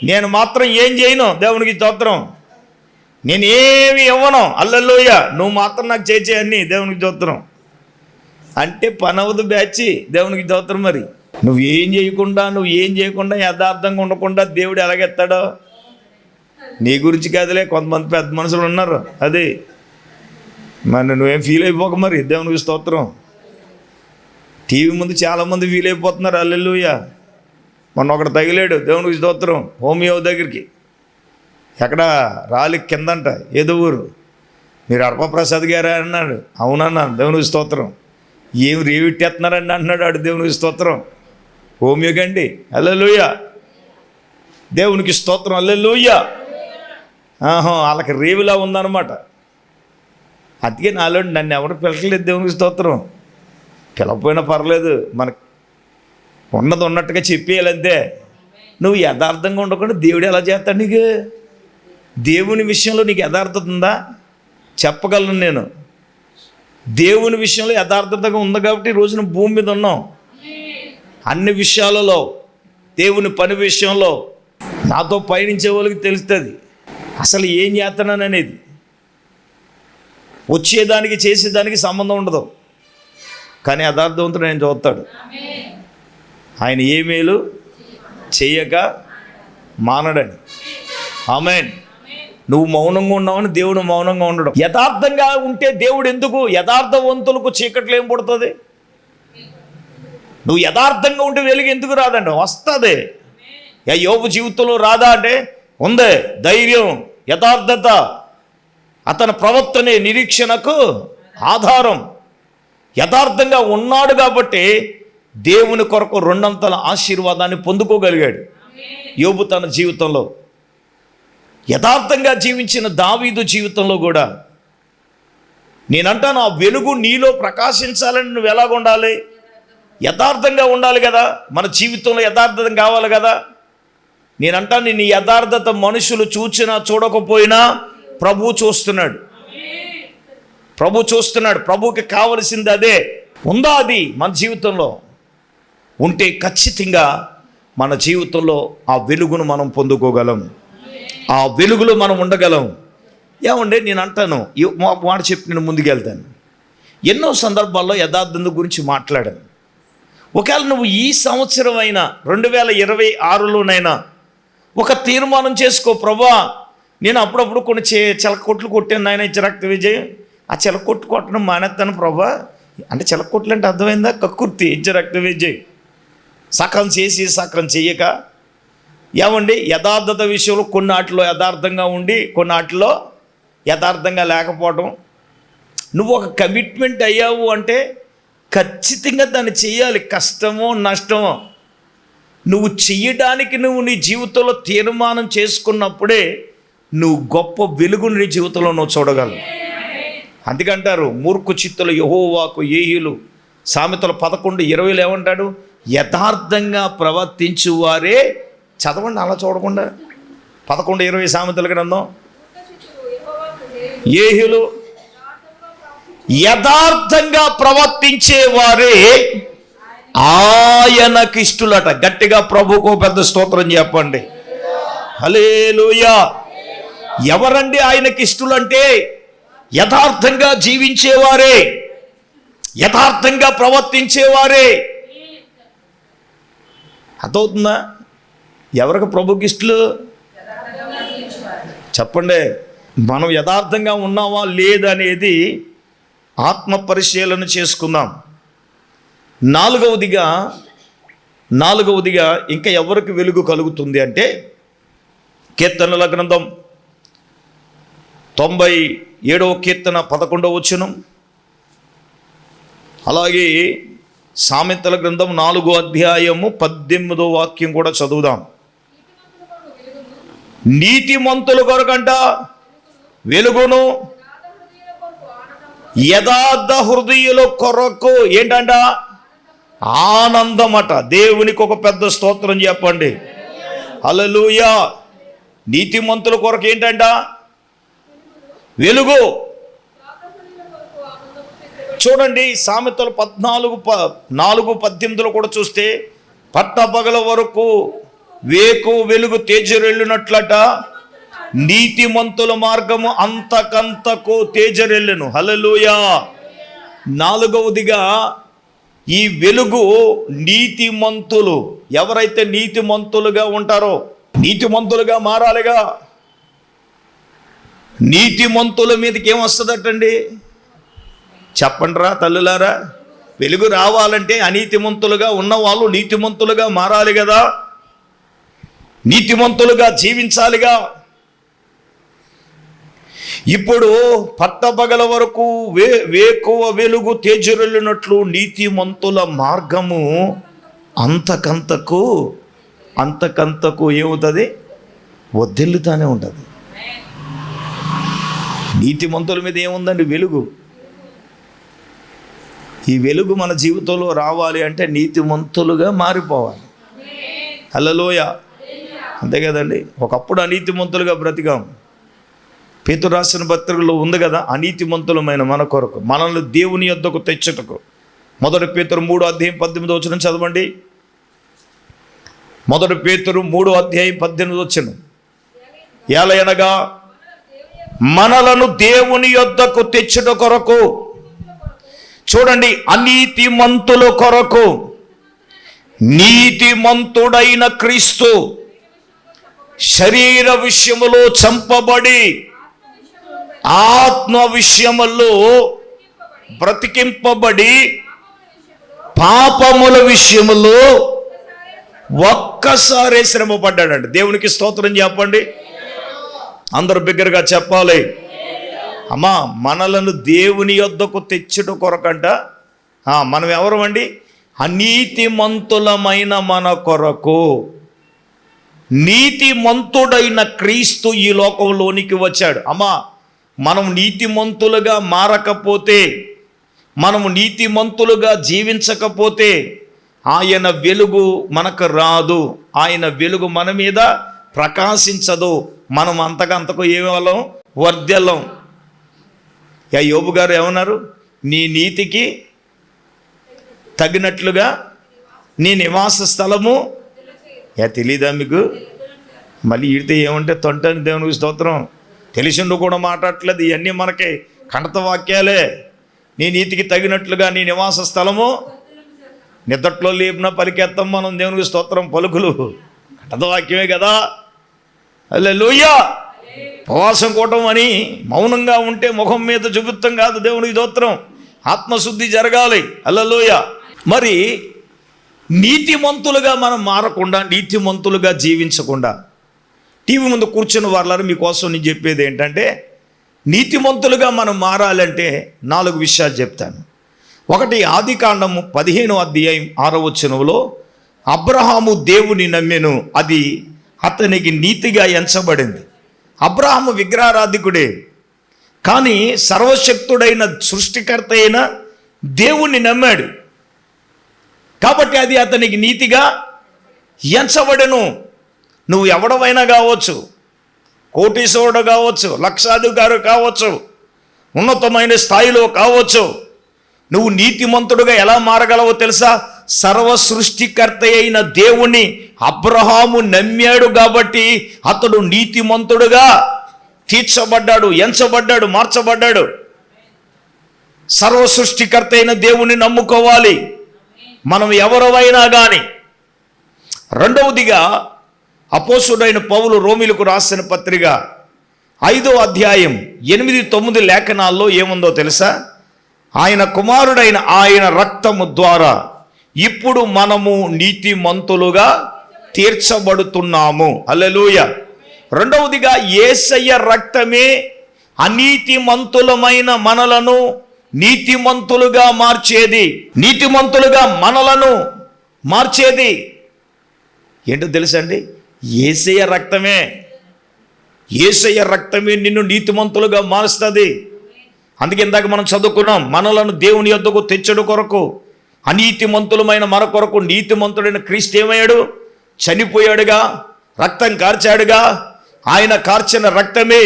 నేను మాత్రం ఏం చేయను, దేవునికి స్తోత్రం. నేనేమి ఇవ్వను, హల్లెలూయా. నువ్వు మాత్రం నాకు చేయి, దేవునికి స్తోత్రం అంటే పని అవ్వదు బ్యాచి, దేవునికి స్తోత్రం. మరి నువ్వు ఏం చేయకుండా యథార్థంగా ఉండకుండా దేవుడు ఎలాగెత్తాడో నీ గురించి కాదులే. కొంతమంది పెద్ద మనుషులు ఉన్నారు, అది మరి నువ్వేం ఫీల్ అయిపోక. మరి దేవునికి స్తోత్రం. టీవీ ముందు చాలామంది ఫీల్ అయిపోతున్నారు, హల్లెలూయా. మొన్న ఒకడు తగిలాడు, దేవునికి స్తోత్రం, హోమియో దగ్గరికి. ఎక్కడ రాలి కిందంట, ఏదో ఊరు. మీరు అర్పప్రసాద్ గారే అన్నాడు. అవునన్నాను, దేవునికి స్తోత్రం. ఏం రేవిట్టేస్తున్నారండి అన్నాడు ఆడు, దేవునికి స్తోత్రం. హోమియోకండి, హల్లెలూయా, దేవునికి స్తోత్రం, హల్లెలూయా. వాళ్ళకి రేవిలా ఉందన్నమాట. అందుకే నాలో నన్ను ఎవరు పిలకలేదు, దేవునికి స్తోత్రం. పిలకపోయినా పర్లేదు, మనకు ఉన్నది ఉన్నట్టుగా చెప్పేయాలంతే. నువ్వు యథార్థంగా ఉండకుండా దేవుడు ఎలా చేస్తాడు నీకు? దేవుని విషయంలో నీకు యథార్థత ఉందా? చెప్పగలను నేను. దేవుని విషయంలో యథార్థతగా ఉంది కాబట్టి ఈ రోజున భూమి మీద ఉన్నాం. అన్ని విషయాలలో, దేవుని పని విషయంలో నాతో పయనించే వాళ్ళకి తెలుస్తుంది అసలు ఏం చేస్తున్నాను అనేది. వచ్చేదానికి చేసేదానికి సంబంధం ఉండదు. కానీ యథార్థవంతుడు ఆయన చూస్తాడు. ఆయన ఏ మేలు చెయ్యక మానడని. ఆమేన్. నువ్వు మౌనంగా ఉన్నావని దేవుడు మౌనంగా ఉండడం. యథార్థంగా ఉంటే దేవుడు ఎందుకు? యథార్థవంతులకు చీకట్లు ఏం పుడుతుంది? నువ్వు యథార్థంగా ఉంటే వెలుగు ఎందుకు రాదండి? వస్తుంది. యోబు జీవితంలో రాదా అంటే ఉంది. ధైర్యం, యథార్థత, అతని ప్రవర్తనే నిరీక్షణకు ఆధారం. యథార్థంగా ఉన్నాడు కాబట్టి దేవుని కొరకు రెండంతల ఆశీర్వాదాన్ని పొందుకోగలిగాడు యోబు తన జీవితంలో. యథార్థంగా జీవించిన దావీదు జీవితంలో కూడా నేనంటాను, ఆ వెలుగు నీలో ప్రకాశించాలని నువ్వు ఎలాగ ఉండాలి? యథార్థంగా ఉండాలి కదా. మన జీవితంలో యథార్థత కావాలి కదా. నేనంటాను, నీ యథార్థత మనుషులు చూచినా చూడకపోయినా ప్రభు చూస్తున్నాడు. ప్రభు చూస్తున్నాడు. ప్రభుకి కావలసింది అదే. ఉందా అది మన జీవితంలో? ఉంటే ఖచ్చితంగా మన జీవితంలో ఆ వెలుగును మనం పొందుకోగలం. ఆ వెలుగులో మనం ఉండగలం. ఏమంటే నేను అంటాను, మాట చెప్పి నేను ముందుకెళ్తాను. ఎన్నో సందర్భాల్లో యథార్థత గురించి మాట్లాడాను. ఒకవేళ నువ్వు ఈ సంవత్సరం అయినా 2026లోనైనా ఒక తీర్మానం చేసుకో, ప్రభా నేను అప్పుడప్పుడు కొన్ని చిలకొట్లు కొట్టాను నాయన రక్త విజయ్, ఆ చిలకొట్టు కొట్టడం మానేస్తాను ప్రభా. అంటే చిలకొట్లు అంటే అర్థమైందా? కక్కుర్తి రక్త విజయ్, సకం చేసి సకం చెయ్యక. ఏమండి, యథార్థత విషయంలో కొన్నాటిలో యథార్థంగా ఉండి కొన్నాటిలో యథార్థంగా లేకపోవడం. నువ్వు ఒక కమిట్మెంట్ అయ్యావు అంటే ఖచ్చితంగా దాన్ని చేయాలి, కష్టమో నష్టమో. నువ్వు చెయ్యడానికి నువ్వు నీ జీవితంలో తీర్మానం చేసుకున్నప్పుడే నువ్వు గొప్ప వెలుగుని నీ జీవితంలో నువ్వు చూడగలవు. అందుకంటారు మూర్ఖు చిత్తులు యెహోవాకు ఏహ్యులు. సామెతలు 11:20 ఏమంటాడు? యథార్థంగా ప్రవర్తించువారే. చదవండి అలా చూడకుండా. 11:20 సామెతల గ్రంథం. ఏహ్యులు యథార్థంగా ప్రవర్తించేవారే ఆయనకి ఇష్టలట. గట్టిగా ప్రభువుకు పెద్ద స్తోత్రం చెప్పండి. హల్లెలూయా. ఎవరండి ఆయనకి ఇష్టలంటే? యథార్థంగా జీవించేవారే, యథార్థంగా ప్రవర్తించేవారే. అర్థమవుతుందా? ఎవరికి ప్రభుకి ఇష్టలు? చెప్పండి. మనం యథార్థంగా ఉన్నావా లేదనేది ఆత్మ పరిశీలన చేసుకుందాం. నాలుగవదిగా ఇంకా ఎవరికి వెలుగు కలుగుతుంది అంటే కీర్తనల గ్రంథం 97వ కీర్తన 11వ వచనం, అలాగే సామెతల గ్రంథం 4వ అధ్యాయము 18వ వాక్యం కూడా చదువుదాం. నీతిమంతుల కొరకంట వెలుగును, యథార్థ హృదయుల కొరకు ఏంటంట? ఆనందమట. దేవునికి ఒక పెద్ద స్తోత్రం చెప్పండి. హల్లెలూయా. నీతిమంతుల కొరకు ఏంటంట? వెలుగు. చూడండి సామెతలు 14:4-18 కూడా చూస్తే, పట్టపగల వరకు వేకు వెలుగు తేజరెళ్ళినట్లట, నీతిమంతుల మార్గము అంతకంతకు తేజరెళ్ళెను. హల్లెలూయా. నాలుగవదిగా ఈ వెలుగు నీతిమంతులు. ఎవరైతే నీతిమంతులుగా ఉంటారో, నీతిమంతులుగా మారాలిగా. నీతిమంతుల మీదకి ఏమొస్తుందటండి? చెప్పండి రా తల్లులారా. వెలుగు రావాలంటే అనీతిమంతులుగా ఉన్నవాళ్ళు నీతిమంతులుగా మారాలి కదా, నీతిమంతులుగా జీవించాలిగా. ఇప్పుడు పట్టపగల వరకు వేకువ వెలుగు తేజరెళ్ళినట్లు నీతిమంతుల మార్గము అంతకంతకు ఏమవుతుంది? వర్ధిల్లుతానే ఉంటుంది. నీతిమంతుల మీద ఏముందండి? వెలుగు. ఈ వెలుగు మన జీవితంలో రావాలి అంటే నీతిమంతులుగా మారిపోవాలి. హల్లెలూయా. అంతే కదండి. ఒకప్పుడు అనీతిమంతులుగా బ్రతికాం. పేతురు రాసిన పత్రికలో ఉంది కదా, అనీతిమంతులమైన మన కొరకు మనల్ని దేవుని యొద్దకు తెచ్చుటకు. 1 పేతురు 3:18 చదవండి. 1 పేతురు 3:18 ఏలయనగా మనలను దేవుని యొద్దకు తెచ్చుట కొరకు. చూడండి, అనీతిమంతుల కొరకు నీతిమంతుడైన క్రీస్తు శరీర విషయములో చంపబడి ఆత్మ విషయములో బ్రతికింపబడి పాపముల విషయములో ఒక్కసారి శ్రమ పడ్డాడండి. దేవునికి స్తోత్రం చెప్పండి. అందరూ బిగ్గరగా చెప్పాలి. అమ్మా, మనలను దేవుని యొద్దకు తెచ్చుట కొరకంట. మనం ఎవరు అండి? అనీతిమంతులమైన మన కొరకు నీతిమంతుడైన క్రీస్తు ఈ లోకంలోనికి వచ్చాడు. అమ్మా, మనం నీతిమంతులుగా మారకపోతే, మనము నీతిమంతులుగా జీవించకపోతే ఆయన వెలుగు మనకు రాదు. ఆయన వెలుగు మన మీద ప్రకాశించదు. మనం అంతకంతకు ఏమేవాళ్ళం? వర్ధెల్లం. యోబు గారు ఏమన్నారు? నీ నీతికి తగినట్లుగా నీ నివాస స్థలము తెలీదా మీకు? మళ్ళీ ఈడితే ఏమంటే తొంటని దేవునికి స్తోత్రం. తెలిసిండు కూడా మాట్లాడట్లేదు. ఇవన్నీ మనకి కణత వాక్యాలే. నీ నీతికి తగినట్లుగా నీ నివాస స్థలము నిద్దట్లో లేపిన పలికేత్తాం మనం దేవునికి స్తోత్రం పలుకులు వాక్యమే కదా. హల్లెలూయా. ఉపవాసం కూటం అని మౌనంగా ఉంటే ముఖం మీద చూపుతాం కాదు, దేవునికి స్తోత్రం. ఆత్మశుద్ధి జరగాలి. హల్లెలూయా. మరి నీతిమంతులుగా మనం మారకుండా, నీతిమంతులుగా జీవించకుండా, టీవీ ముందు కూర్చున్న వాళ్ళని మీకోసం నేను చెప్పేది ఏంటంటే, నీతిమంతులుగా మనం మారాలంటే 4 విషయాలు చెప్తాను. ఒకటి, ఆదికాండము 15వ అధ్యాయం 6వ వచనంలో అబ్రహాము దేవుని నమ్మెను, అది అతనికి నీతిగా ఎంచబడింది. అబ్రహాము విగ్రహారాధికుడే, కానీ సర్వశక్తుడైన సృష్టికర్త అయిన దేవుణ్ణి నమ్మాడు కాబట్టి అది అతనికి నీతిగా ఎంచబడెను. నువ్వు ఎవడవైనా కావచ్చు, కోటీశ్వరుడు కావచ్చు, లక్షాధికారి కావచ్చు, ఉన్నతమైన స్థాయిలో కావచ్చు, నువ్వు నీతిమంతుడుగా ఎలా మారగలవో తెలుసా? సర్వ సృష్టికర్త అయిన దేవుణ్ణి అబ్రహాము నమ్మాడు కాబట్టి అతడు నీతిమంతుడుగా తీర్చబడ్డాడు, ఎంచబడ్డాడు, మార్చబడ్డాడు. సర్వ సృష్టికర్త అయిన దేవుణ్ణి నమ్ముకోవాలి మనం ఎవరైనా కానీ. రెండవదిగా, అపోస్తుడైన పౌలు రోమీయులకు రాసిన పత్రిక 5వ అధ్యాయం 8-9 లేఖనాల్లో ఏముందో తెలుసా? ఆయన కుమారుడైన ఆయన రక్తము ద్వారా ఇప్పుడు మనము నీతిమంతులుగా తీర్చబడుతున్నాము. హల్లెలూయా. రెండవదిగా, యేసయ్య రక్తమే అనీతిమంతులమైన మనలను నీతిమంతులుగా మార్చేది. నీతిమంతులుగా మనలను మార్చేది ఏంటో తెలుసండి? యేసయ్య రక్తమే. యేసయ్య రక్తమే నిన్ను నీతిమంతులుగా మారుస్తుంది. అందుకే ఇందాక మనం చదువుకున్నాం, మనలను దేవుని యొద్దకు తెచ్చడు కొరకు అనీతిమంతులమైన మన కొరకు నీతిమంతుడైన క్రీస్తు ఏమయ్యాడు? చనిపోయాడుగా, రక్తం కార్చాడుగా. ఆయన కార్చిన రక్తమే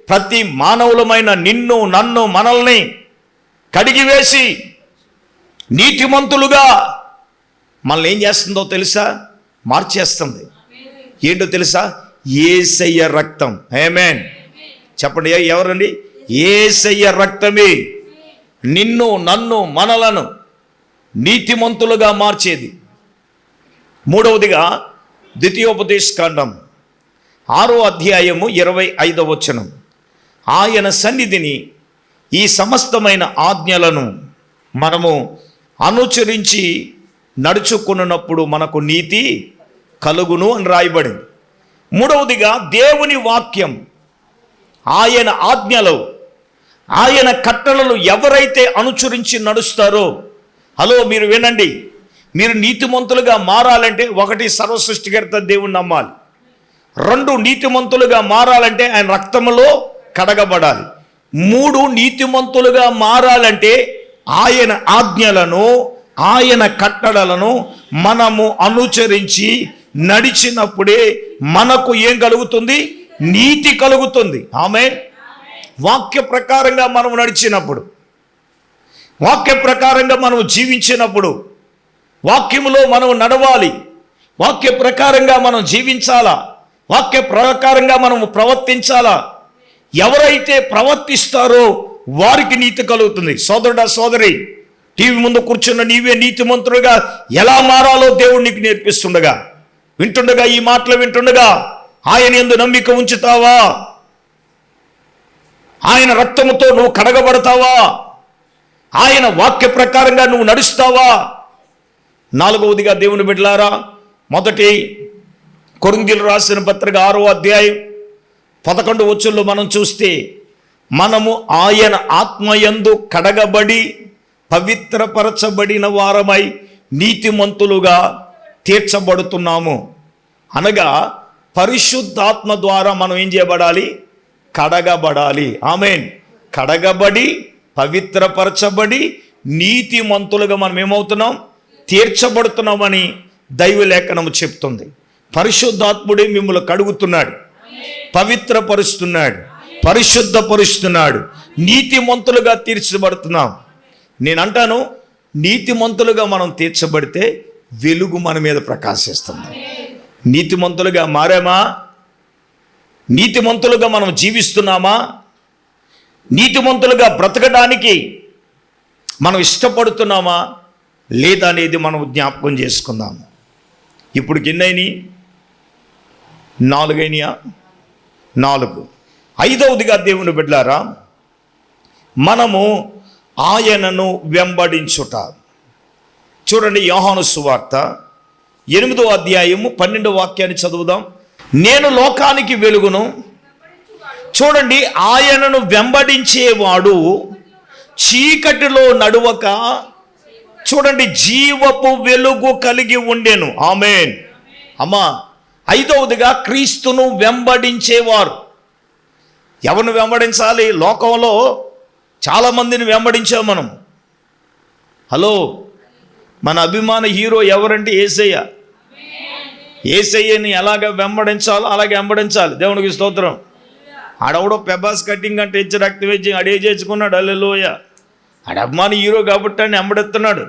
ప్రతి మానవులమైన నిన్ను, నన్ను, మనల్ని కడిగివేసి నీతిమంతులుగా మనల్ని ఏం చేస్తుందో తెలుసా? మార్చేస్తుంది. ఏంటో తెలుసా? యేసయ్య రక్తం. ఆమేన్. చెప్పండి, ఎవరండి? యేసయ్య రక్తమే నిన్ను, నన్ను, మనలను నీతిమంతులుగా మార్చేది. మూడవదిగా, ద్వితీయోపదేశకాండం 6వ అధ్యాయము 25వ వచనం, ఆయన సన్నిధిని ఈ సమస్తమైన ఆజ్ఞలను మనము అనుసరించి నడుచుకున్నప్పుడు మనకు నీతి కలుగును అని రాయబడింది. మూడవదిగా, దేవుని వాక్యం, ఆయన ఆజ్ఞలు, ఆయన కట్టడలు ఎవరైతే అనుసరించి నడుస్తారో, హలో మీరు వినండి, మీరు నీతిమంతులుగా మారాలంటే 1, సర్వ సృష్టికర్త దేవుని నమ్మాలి. 2, నీతిమంతులుగా మారాలంటే ఆయన రక్తములో కడగబడాలి. 3, నీతిమంతులుగా మారాలంటే ఆయన ఆజ్ఞలను, ఆయన కట్టడలను మనము అనుసరించి నడిచినప్పుడే మనకు ఏం కలుగుతుంది? నీతి కలుగుతుంది. ఆమేన్. వాక్య ప్రకారంగా మనం నడిచినప్పుడు, వాక్య ప్రకారంగా మనం జీవించినప్పుడు, వాక్యములో మనం నడవాలి, వాక్య ప్రకారంగా మనం జీవించాలా, వాక్య ప్రకారంగా మనం ప్రవర్తించాలా. ఎవరైతే ప్రవర్తిస్తారో వారికి నీతి కలుగుతుంది. సోదరుడా, సోదరి, టీవీ ముందు కూర్చున్న నీవే నీతిమంతుడుగా ఎలా మారాలో దేవుడు నీకు నేర్పిస్తుండగా, వింటుండగా, ఈ మాటలు వింటుండగా ఆయన యందు నమ్మిక ఉంచుతావా? ఆయన రక్తముతో నువ్వు కడగబడతావా? ఆయన వాక్య ప్రకారంగా నువ్వు నడుస్తావా? 4వదిగా, దేవుని బిడ్డలారా, 1 కొరింథీయులకు రాసిన పత్రిక 6వ అధ్యాయం 11వ వచనంలో మనం చూస్తే, మనము ఆయన ఆత్మయందు కడగబడి పవిత్రపరచబడిన వారమై నీతిమంతులుగా తీర్చబడుతున్నాము. అనగా పరిశుద్ధాత్మ ద్వారా మనం ఏం చేయబడాలి? కడగబడాలి. ఆమేన్. కడగబడి, పవిత్రపరచబడి, నీతిమంతులుగా మనం ఏమవుతున్నాం? తీర్చబడుతున్నామని దైవలేఖనము చెప్తుంది. పరిశుద్ధాత్ముడే మిమ్మల్ని కడుగుతున్నాడు, పవిత్రపరుస్తున్నాడు, పరిశుద్ధపరుస్తున్నాడు, నీతిమంతులుగా తీర్చబడుతున్నాం. నేను అంటాను, నీతిమంతులుగా మనం తీర్చబడితే వెలుగు మన మీద ప్రకాశిస్తుంది. నీతిమంతులుగా మారామా? నీతిమంతులుగా మనం జీవిస్తున్నామా? నీతిమంతులుగా బ్రతకడానికి మనం ఇష్టపడుతున్నామా లేదా అనేది మనం జ్ఞాపకం చేసుకుందాం. ఇప్పుడు ఎన్నైనాయి? 4 అయినాయా? 4. 5వదిగా దేవుని బిడ్డలారా, మనము ఆయనను వెంబడించుట. చూడండి, యోహాను సువార్త 8వ అధ్యాయము 12వ వాక్యాన్ని చదువుదాం. నేను లోకానికి వెలుగును. చూడండి, ఆయనను వెంబడించేవాడు చీకటిలో నడువక చూడండి జీవపు వెలుగు కలిగి ఉండెను. ఆమేన్. అమ్మా, 5వదిగా క్రీస్తును వెంబడించేవారు. ఎవరిని వెంబడించాలి? లోకంలో చాలామందిని వెంబడించాం మనం. హలో, మన అభిమాన హీరో ఎవరంటే యేసయ్య. యేసయ్యని ఎలాగ వెంబడించాలో అలాగే వెంబడించాలి. దేవునికి స్తోత్రం. ఆడవడో పెబాస్ కటింగ్ అంటే ఇచ్చి రక్తం వేసి అడే చేసుకున్నాడు. హల్లెలూయా. ఆడ అభిమాన హీరో కాబట్టి అని వెంబడిస్తున్నాడు.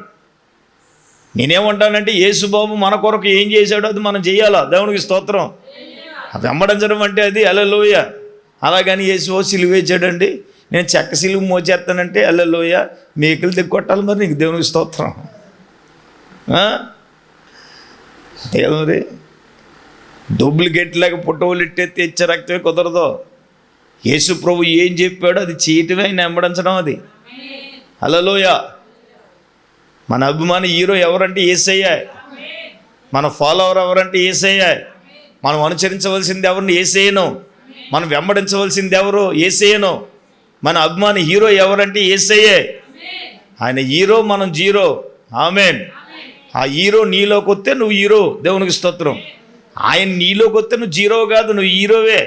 నేనేమంటానంటే యేసుబాబు మన కొరకు ఏం చేశాడో అది మనం చేయాలా. దేవునికి స్తోత్రం. వెంబడించడం అంటే అది. హల్లెలూయా. అలాగని యేసు సిలువేచాడండి, నేను చెక్క సిలువు మోచేస్తానంటే హల్లెలూయా, మేకులు దిక్కొట్టాలి మరి నీకు. దేవునికి స్తోత్రం. మరి డూప్లికేట్ లాగా పుట్టవులు ఇట్టెత్తి ఇచ్చే రక్తమే కుదరదు. యేసు ప్రభు ఏం చెప్పాడో అది చేయటమే ఆయన వెంబడించడం. అది హల్లెలూయా. మన అభిమాన హీరో ఎవరంటే యేసయ్య. మన ఫాలోవర్ ఎవరంటే యేసయ్య. మనం అనుసరించవలసింది ఎవరిని? యేసయ్యను. మనం వెంబడించవలసింది ఎవరు? యేసయ్యను. మన అభిమాన హీరో ఎవరంటే యేసయ్యే. ఆయన హీరో, మనం జీరో. ఆమేన్. ఆ హీరో నీలోకి వస్తే నువ్వు హీరో. దేవునికి స్తోత్రం. ఆయన నీలోకి వస్తే నువ్వు జీరో కాదు, నువ్వు హీరోవే.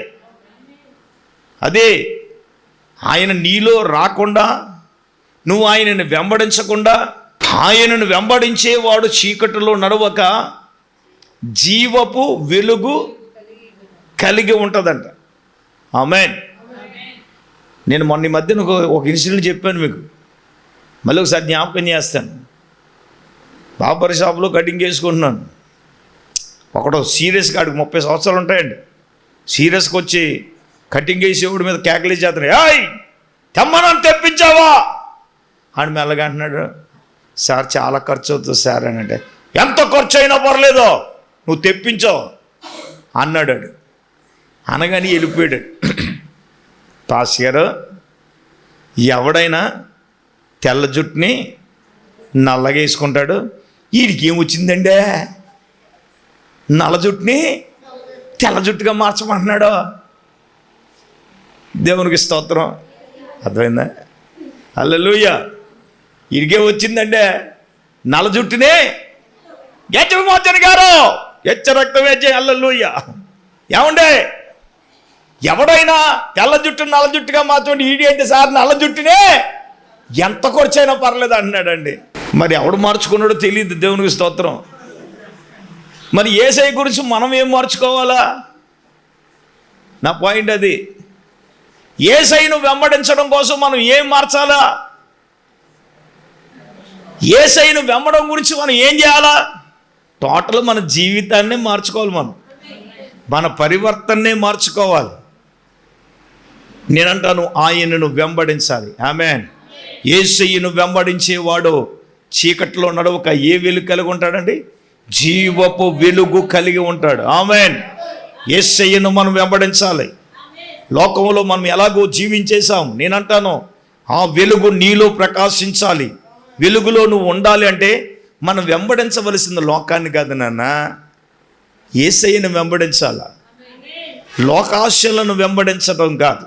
అదే ఆయన నీలో రాకుండా నువ్వు ఆయనను వెంబడించకుండా, ఆయనను వెంబడించేవాడు చీకటిలో నడవక జీవపు వెలుగు కలిగి ఉంటుందంట. ఆమేన్. నేను మొన్న మధ్యన ఒక ఇన్సిడెంట్ చెప్పాను మీకు, మళ్ళీ ఒకసారి జ్ఞాపకం చేస్తాను. బాబర్ షాప్లో కటింగ్ చేసుకుంటున్నాను. ఒకటో సీరియస్గా, ఆడికి 30 సంవత్సరాలు ఉంటాయండి. సీరియస్గా వచ్చి కటింగ్ వేసేవాడి మీద కేకలే చేస్తున్నాడు. ఏయ్, తెమ్మనని తెప్పించావా అని మెల్లగా అంటున్నాడు. సార్ చాలా ఖర్చు అవుతుంది సార్ అని అంటే, ఎంత ఖర్చు అయినా పర్లేదో నువ్వు తెప్పించావు అన్నాడు. అనగానే వెళ్ళిపోయాడు. పాస్ గారు, ఎవడైనా తెల్ల జుట్టుని నల్లగా వేసుకుంటాడు, వీడికి ఏమొచ్చిందండి నల్ల జుట్టుని తెల్ల జుట్టుగా మార్చమంటున్నాడు. దేవునికి స్తోత్రం. అర్థమైందా? హల్లెలూయా. వీడికే వచ్చిందండి నల్ల జుట్టుని యజమాని గారు రక్తం వేచే. హల్లెలూయా. ఏమండే, ఎవడైనా తెల్ల జుట్టు నల్ల జుట్టుగా మార్చండి, ఈడి అయితే సార్ నల్ల జుట్టునే ఎంత ఖర్చైనా పర్లేదు అంటున్నాడండి. మరి ఎవడు మార్చుకున్నాడో తెలియదు. దేవునికి స్తోత్రం. మరి యేసయ్య గురించి మనం ఏం మార్చుకోవాలా? నా పాయింట్ అది. యేసయ్యను వెంబడించడం కోసం మనం ఏం మార్చాలా? యేసయ్యను వెంబడం గురించి మనం ఏం చేయాలా? టోటల్ మన జీవితాన్నే మార్చుకోవాలి. మన పరివర్తననే మార్చుకోవాలి. నేనంటాను ఆయనను వెంబడించాలి. ఆమేన్. యేసయ్యను వెంబడించేవాడు చీకట్లో నడవక ఏ వెలుగు కలిగి ఉంటాడండి? జీవపు వెలుగు కలిగి ఉంటాడు. ఆమేన్. యేసయ్యను మనం వెంబడించాలి. లోకంలో మనం ఎలాగో జీవించేశాం. నేనంటాను ఆ వెలుగు నీలో ప్రకాశించాలి. వెలుగులో నువ్వు ఉండాలి అంటే మనం వెంబడించవలసిన లోకాన్ని కాదు నాన్న, యేసయ్యను వెంబడించాలా. లోకాశలను వెంబడించడం కాదు,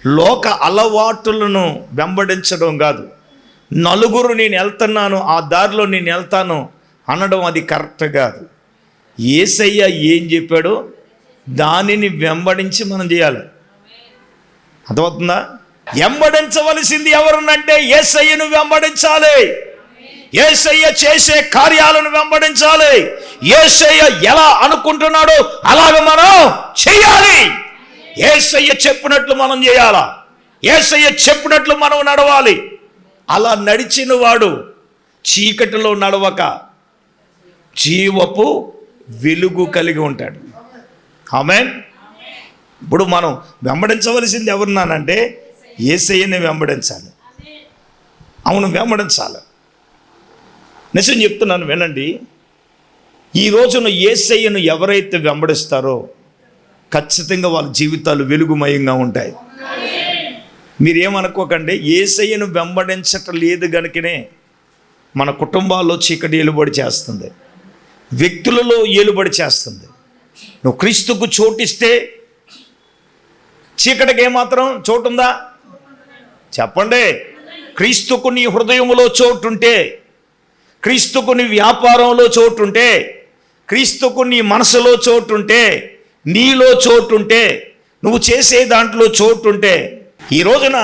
లోక అలవాటులను వెంబడించడం కాదు. నలుగురు నేను వెళ్తున్నాను, ఆ దారిలో నేను వెళ్తాను అనడం అది కరెక్ట్ కాదు. యేసయ్య ఏం చెప్పాడో దానిని వెంబడించి మనం చేయాలి. అర్థమవుతుందా? వెంబడించవలసింది ఎవరునంటే యేసయ్యను వెంబడించాలి. యేసయ్య చేసే కార్యాలను వెంబడించాలి. యేసయ్య ఎలా అనుకుంటున్నాడో అలాగ మనం చేయాలి. యేసయ్య చెప్పినట్లు మనం చేయాలా. యేసయ్య చెప్పినట్లు మనం నడవాలి. అలా నడిచిన వాడు చీకటిలో నడవక జీవపు వెలుగు కలిగి ఉంటాడు. ఆమేన్. ఇప్పుడు మనం వెంబడించవలసింది ఎవరున్నానంటే యేసయ్యని వెంబడించాలి. అవును, వెంబడించాలి. నిజం చెప్తున్నాను వినండి. ఈ రోజున యేసయ్యను ఎవరైతే వెంబడిస్తారో ఖచ్చితంగా వాళ్ళ జీవితాలు వెలుగుమయంగా ఉంటాయి. మీరేమనుకోకండి, యేసయ్యను వెంబడించటం లేదు గనుకనే మన కుటుంబాల్లో చీకటి ఏలుబడి చేస్తుంది, వ్యక్తులలో ఏలుబడి చేస్తుంది. నువ్వు క్రీస్తుకు చోటిస్తే చీకటికి ఏమాత్రం చోటుందా? చెప్పండి. క్రీస్తుకు నీ హృదయంలో చోటుంటే, క్రీస్తుకు నీ వ్యాపారంలో చోటుంటే, క్రీస్తుకు నీ మనసులో చోటుంటే, నీలో చోటుంటే, నువ్వు చేసే దాంట్లో చోటుంటే. ఈ రోజున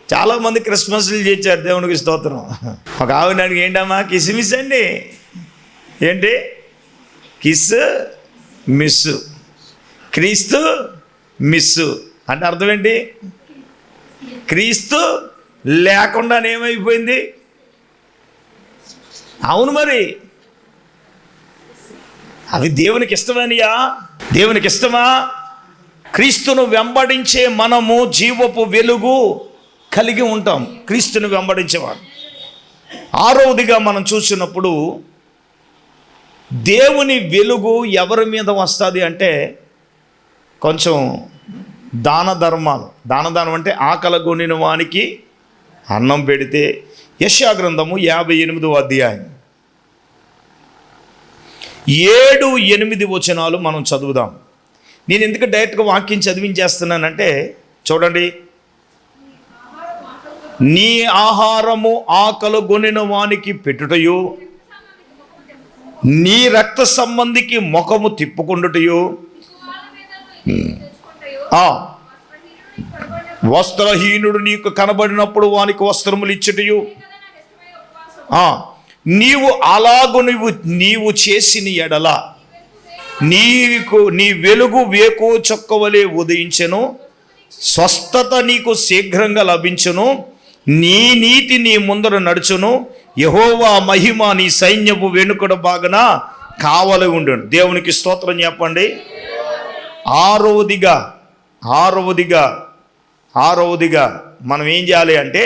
చాలామంది క్రిస్మస్లు చేశారు, దేవునికి స్తోత్రం. ఒక ఆవిడకి ఏంటమ్మా కిస్మిస్ అండి, ఏంటి కిస్ మిస్, క్రీస్తు మిస్సు అంటే అర్థం ఏంటి? క్రీస్తు లేకుండా ఏమైపోయింది? అవును, మరి అవి దేవునికి ఇష్టమనియా? దేవునికి ఇష్టమా? క్రీస్తును వెంబడించే మనము జీవపు వెలుగు కలిగి ఉంటాం, క్రీస్తును వెంబడించేవాడు. ఆరవదిగా మనం చూసినప్పుడు దేవుని వెలుగు ఎవరి మీద వస్తుంది అంటే కొంచెం దాన ధర్మాలు. దాన ధర్మం అంటే ఆకలి కొనిన వానికి అన్నం పెడితే. యెషయా గ్రంథము 58వ అధ్యాయం 7-8 వచనాలు మనం చదువుదాం. నేను ఎందుకు డైరెక్ట్గా వాక్యం చదివించేస్తున్నానంటే చూడండి. నీ ఆహారము ఆకలి కొనిన వానికి పెట్టుటయు, నీ రక్త సంబంధికి ముఖము తిప్పుకుండుటయు, వస్త్రహీనుడు నీకు కనబడినప్పుడు వానికి వస్త్రములు ఇచ్చుటయు. నీవు అలాగు నీవు చేసిన ఎడల నీ వెలుగు వేకు చొక్కవలే ఉదయించెను, స్వస్థత నీకు శీఘ్రంగా లభించును, నీ నీతి నీ ముందర నడుచును, యెహోవా మహిమ నీ సైన్యపు వెనుకడ బాగన కావలి ఉండును. దేవునికి స్తోత్రం చెప్పండి. ఆరవదిగా మనం ఏం చేయాలి అంటే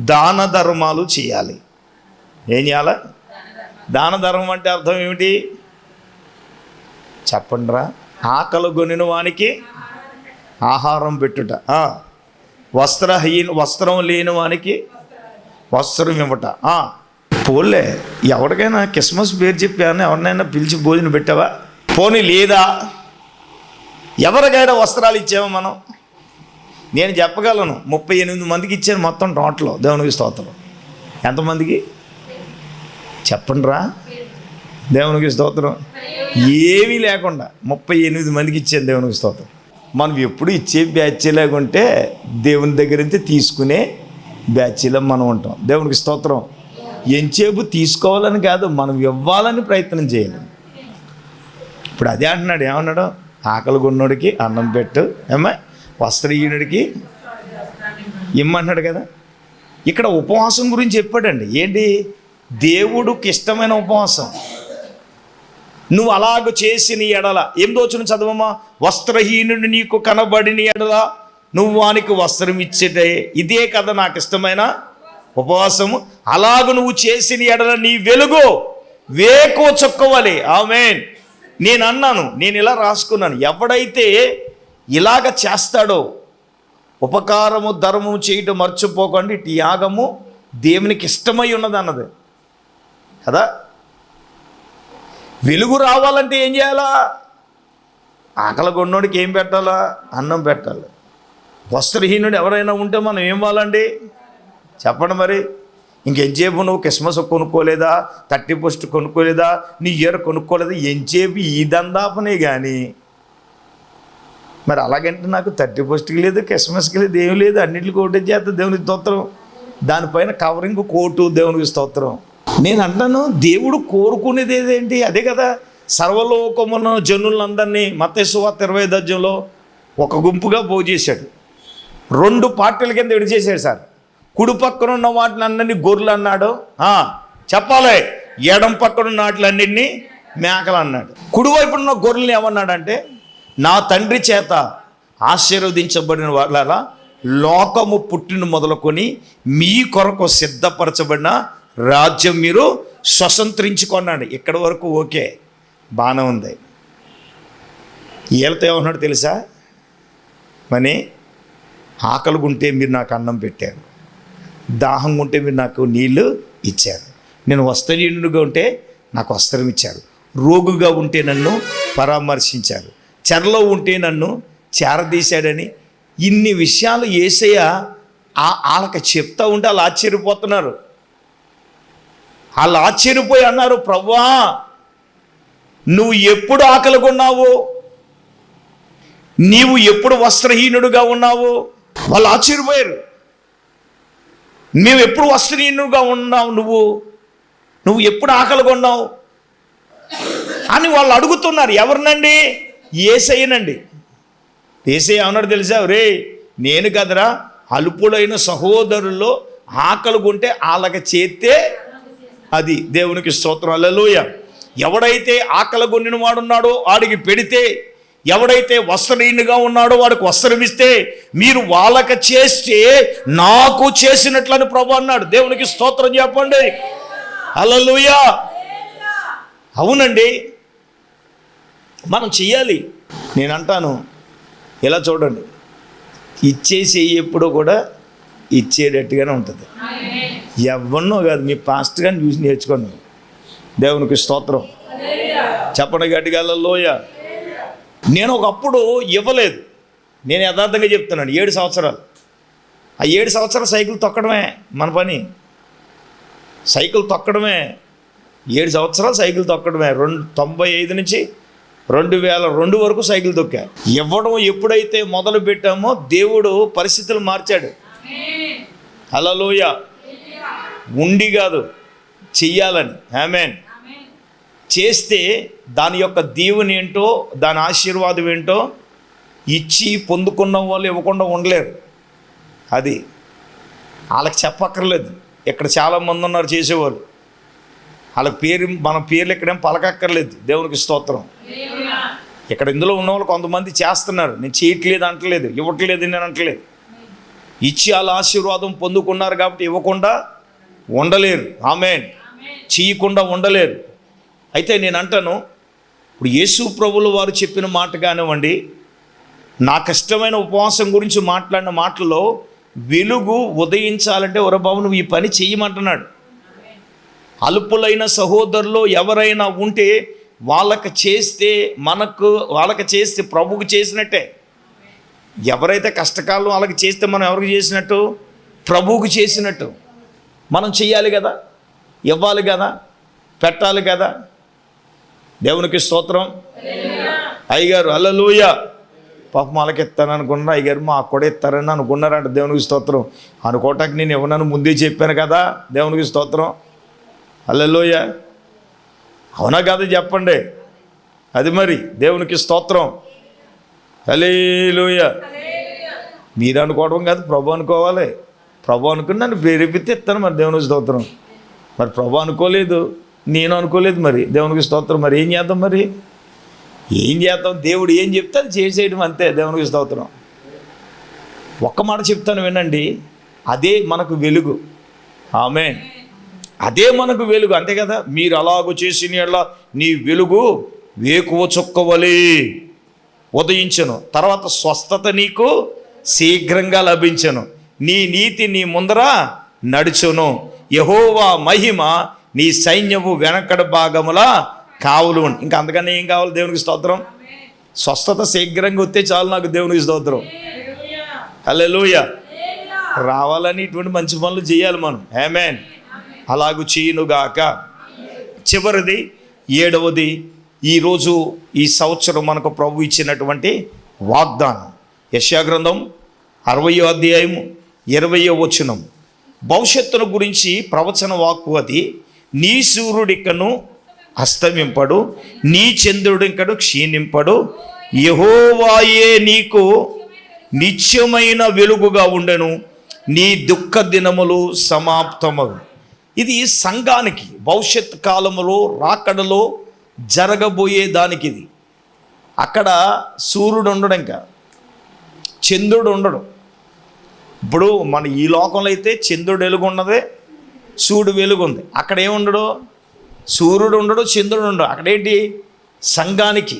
దాన ధర్మాలు చేయాలి. ఏం చేయాలి? దాన ధర్మం అంటే అర్థం ఏమిటి చెప్పండిరా? ఆకలి కొనిన వానికి ఆహారం పెట్టుట, వస్త్రం లేని వానికి వస్త్రం ఇవ్వట. పోలే ఎవరికైనా క్రిస్మస్ పేరు చెప్పాను, ఎవరినైనా పిలిచి భోజనం పెట్టావా? పోనీ లేదా ఎవరికైనా వస్త్రాలు ఇచ్చామా మనం? నేను చెప్పగలను 38 మందికి ఇచ్చాను మొత్తం టోటల్. దేవునికి స్తోత్రం. ఎంతమందికి చెప్పండిరా? దేవునికి స్తోత్రం. ఏమీ లేకుండా 38 మందికి ఇచ్చాను. దేవునికి స్తోత్రం. మనం ఎప్పుడు ఇచ్చే బ్యాచ్ లేకుంటే దేవుని దగ్గర నుంచి తీసుకునే బ్యాచ్లో మనం ఉంటాం. దేవునికి స్తోత్రం. ఎంచేపు తీసుకోవాలని కాదు, మనం ఇవ్వాలని ప్రయత్నం చేయాలి. ఇప్పుడు అదే అంటున్నాడు. ఏమన్నాడు? ఆకలి కొన్నోడికి అన్నం పెట్టు, ఏమా వస్త్రహీనుడికి ఇమ్మంటున్నాడు కదా. ఇక్కడ ఉపవాసం గురించి చెప్పాడండి. ఏంటి? దేవుడికి ఇష్టమైన ఉపవాసం. నువ్వు అలాగ చేసిన ఎడల, 8వ వచనం చదవమ్మా. వస్త్రహీనుడు నీకు కనబడిన ఎడల నువ్వు వానికి వస్త్రం ఇచ్చేటే, ఇదే కదా నాకు ఇష్టమైన ఉపవాసము. అలాగ నువ్వు చేసిన ఎడల నీ వెలుగు వేకో చొక్కవాలి. ఆమేన్. నేను అన్నాను, నేను ఇలా రాసుకున్నాను, ఎవడైతే ఇలాగ చేస్తాడో ఉపకారము ధర్మము చేయటం మర్చిపోకండి, ఇటు యాగము దేవునికి ఇష్టమై ఉన్నది అన్నది కదా. వెలుగు రావాలంటే ఏం చేయాలా? ఆకలి కొన్నోడికి ఏం పెట్టాలా? అన్నం పెట్టాలి. వస్త్రహీనుడు ఎవరైనా ఉంటే మనం ఏం వాలండి? చెప్పండి మరి. ఇంకెంచేపు నువ్వు క్రిస్మస్ కొనుక్కోలేదా, 31st కొనుక్కోలేదా, నీ ఇయర్ కొనుక్కోలేదా? ఎంచేపు ఈ దందాపనే కానీ మరి అలాగంటే నాకు 31st లేదు, క్రిస్మస్కి లేదు, ఏం లేదు, అన్నింటికి ఒకటే చేస్తా. దేవునికి స్తోత్రం. దానిపైన కవరింగ్ కోటు. దేవునికి స్తోత్రం. నేను అంటాను, దేవుడు కోరుకునేది ఏదేంటి? అదే కదా. సర్వలోకమున జనులందరినీ మత్తయి సువార్త 25వ అధ్యాయంలో ఒక గుంపుగా పోగు చేశాడు. 2 పార్టీల కింద విడిచేశాడు సార్. కుడి పక్కన ఉన్న వాటిని అన్నీ గొర్రెలు అన్నాడు, చెప్పాలి. ఎడం పక్కన ఉన్న వాటిలన్నింటినీ మేకలు అన్నాడు. కుడివైపున ఉన్న గొర్రెల్ని ఏమన్నాడంటే, నా తండ్రి చేత ఆశీర్వదించబడిన వాళ్ళ లోకము పుట్టిన మొదలుకొని మీ కొరకు సిద్ధపరచబడిన రాజ్యం మీరు స్వతంత్రించుకున్నాడు. ఇక్కడి వరకు ఓకే, బాగానే ఉంది. వీళ్ళతో ఏమన్నాడు తెలుసా? మని ఆకలిగా ఉంటే మీరు నాకు అన్నం పెట్టారు, దాహంగా ఉంటే మీరు నాకు నీళ్ళు ఇచ్చారు, నేను వస్త్రహీనుడిగా ఉంటే నాకు వస్త్రం ఇచ్చారు, రోగుగా ఉంటే నన్ను పరామర్శించారు, చెరలో ఉంటే నన్ను చేరదీశాడని ఇన్ని విషయాలు యేసయ్య వాళ్ళకి చెప్తా ఉంటే వాళ్ళు ఆశ్చర్యపోతున్నారు. వాళ్ళు ఆశ్చర్యపోయి అన్నారు, ప్రభువా నువ్వు ఎప్పుడు ఆకలిగా ఉన్నావు, నీవు ఎప్పుడు వస్త్రహీనుడుగా ఉన్నావు? వాళ్ళు ఆశ్చర్యపోయారు. మేము ఎప్పుడు వస్త్రహీనుడుగా ఉన్నావు, నువ్వు ఎప్పుడు ఆకలిగా ఉన్నావు అని వాళ్ళు అడుగుతున్నారు. ఎవరినండి? యేసయ్యనండి. యేసయ్య అన్నాడు తెలుసా? రే నేను కదరా అల్పుడైన సహోదరుల్లో ఆకలిగుంటే వాళ్ళకి చేస్తే అది దేవునికి స్తోత్రం. హల్లెలూయా. ఎవడైతే ఆకలిగొనిన వాడున్నాడో వాడికి పెడితే, ఎవడైతే వస్త్రహీనుగా ఉన్నాడో వాడికి వస్త్రం ఇస్తే, మీరు వాళ్ళకి చేస్తే నాకు చేసినట్లని ప్రభు అన్నాడు. దేవునికి స్తోత్రం చెప్పండి. హల్లెలూయా. అవునండి, మనం చెయ్యాలి. నేను అంటాను ఇలా చూడండి, ఇచ్చేసి ఎప్పుడూ కూడా ఇచ్చేటట్టుగానే ఉంటుంది. ఎవరినో కాదు, మీ పాస్టర్ గారిని చూసి నేర్చుకోండి. దేవునికి స్తోత్రం చెప్పండి గట్టిగా. హల్లెలూయా. నేను ఒకప్పుడు ఇవ్వలేదు. నేను యథార్థంగా చెప్తున్నాను. 7 సంవత్సరాలు, ఆ 7 సంవత్సరాలు సైకిల్ తొక్కడమే మన పని. సైకిల్ తొక్కడమే 7 సంవత్సరాలు సైకిల్ తొక్కడమే. 95 నుంచి 2002 వరకు సైకిల్ తొక్కా. ఇవ్వడం ఎప్పుడైతే మొదలు పెట్టామో దేవుడు పరిస్థితులు మార్చాడు. హల్లెలూయా. ఉండి కాదు, చెయ్యాలని. ఆమేన్. చేస్తే దాని యొక్క దీవెన ఏంటో, దాని ఆశీర్వాదం ఏంటో ఇచ్చి పొందుకున్న వాళ్ళు ఇవ్వకుండా ఉండలేరు. అది వాళ్ళకి చెప్పక్కర్లేదు. ఇక్కడ చాలామంది ఉన్నారు చేసేవాళ్ళు, వాళ్ళకి పేరు మన పేర్లు ఇక్కడేం పలకక్కర్లేదు. దేవునికి స్తోత్రం. ఇక్కడ ఇందులో ఉన్న వాళ్ళు కొంతమంది చేస్తున్నారు. నేను చేయట్లేదు అంటలేదు, ఇవ్వట్లేదు నేను అంటలేదు. ఇచ్చి వాళ్ళ ఆశీర్వాదం పొందుకున్నారు కాబట్టి ఇవ్వకుండా ఉండలేరు. ఆమేన్. చేయకుండా ఉండలేరు. అయితే నేను అంటాను, ఇప్పుడు యేసు ప్రభువుల వారు చెప్పిన మాట కానివ్వండి, నాకు ఇష్టమైన ఉపవాసం గురించి మాట్లాడిన మాటల్లో వెలుగు ఉదయించాలంటే ఒరబాబు నువ్వు ఈ పని చెయ్యమంటున్నాడు. అల్పులైన సహోదరులు ఎవరైనా ఉంటే వాళ్ళకి చేస్తే ప్రభువుకి చేసినట్టే. ఎవరైతే కష్టకాలం వాళ్ళకి చేస్తే మనం ఎవరికి చేసినట్టు? ప్రభువుకి చేసినట్టు. మనం చెయ్యాలి కదా, ఇవ్వాలి కదా, పెట్టాలి కదా. దేవునికి స్తోత్రం. అయ్యగారు హల్లెలూయా. పాపం వాళ్ళకి ఇస్తాను అనుకున్నారు, అయ్యగారు మాకు కూడా ఇస్తారని అనుకున్నారంట. దేవునికి స్తోత్రం. అనుకోవటానికి నేను ఇవ్వనని ముందే చెప్పాను కదా. దేవునికి స్తోత్రం. హల్లెలూయా. అవునా కదా చెప్పండి. అది మరి దేవునికి స్తోత్రం. హల్లెలూయా. మీరు అనుకోవడం కాదు, ప్రభు అనుకోవాలి. ప్రభు అనుకుని నన్ను ప్రేరేపితే ఇస్తాను. మరి దేవునికి స్తోత్రం. మరి ప్రభు అనుకోలేదు, నేను అనుకోలేదు. మరి దేవునికి స్తోత్రం. మరి ఏం చేద్దాం? మరి ఏం చేద్దాం? దేవుడు ఏం చెప్తే అది చేసేయడం అంతే. దేవునికి స్తోత్రం. ఒక్క మాట చెప్తాను వినండి, అదే మనకు వెలుగు. ఆమేన్. అదే మనకు వెలుగు, అంతే కదా. మీరు అలాగూ చేసిన యెడల నీ వెలుగు వేకువ చుక్కవలే ఉదయించను, తర్వాత స్వస్థత నీకు శీఘ్రంగా లభించను, నీ నీతి నీ ముందర నడుచును, యెహోవా మహిమ నీ సైన్యము వెనకడ భాగములా కావులు. ఇంకా అంతకన్నా ఏం కావాలి? దేవునికి స్తోత్రం. స్వస్థత శీఘ్రంగా వస్తే చాలు నాకు. దేవునికి స్తోత్రం. హల్లెలూయా. రావాలని ఇటువంటి మంచి పనులు చేయాలి మనం. ఆమేన్. అలాగూ చేయనుగాక. చివరిది 7వది, ఈరోజు ఈ సంవత్సరం మనకు ప్రభు ఇచ్చినటువంటి వాగ్దానం. యెషయా గ్రంథం 60వ అధ్యాయం 20వ వచనం. భవిష్యత్తును గురించి ప్రవచన వాక్కు అది. నీ సూర్యుడికను అస్తమింపడు, నీ చంద్రుడికను క్షీణింపడు, యెహోవాయే నీకు నిత్యమైన వెలుగుగా ఉండెను, నీ దుఃఖ దినములు సమాప్తమగు. ఇది సంఘానికి భవిష్యత్ కాలములో రాకడలో జరగబోయే దానికి. ఇది అక్కడ సూర్యుడు ఉండడు, ఇంకా చంద్రుడు ఉండడు, ఇప్పుడు మన ఈ లోకంలో అయితే చంద్రుడు వెలుగు ఉన్నది, సూర్యుడు వెలుగు ఉంది. అక్కడ ఏముండడు, సూర్యుడు ఉండడు, చంద్రుడు ఉండడు. అక్కడేంటి, సంఘానికి,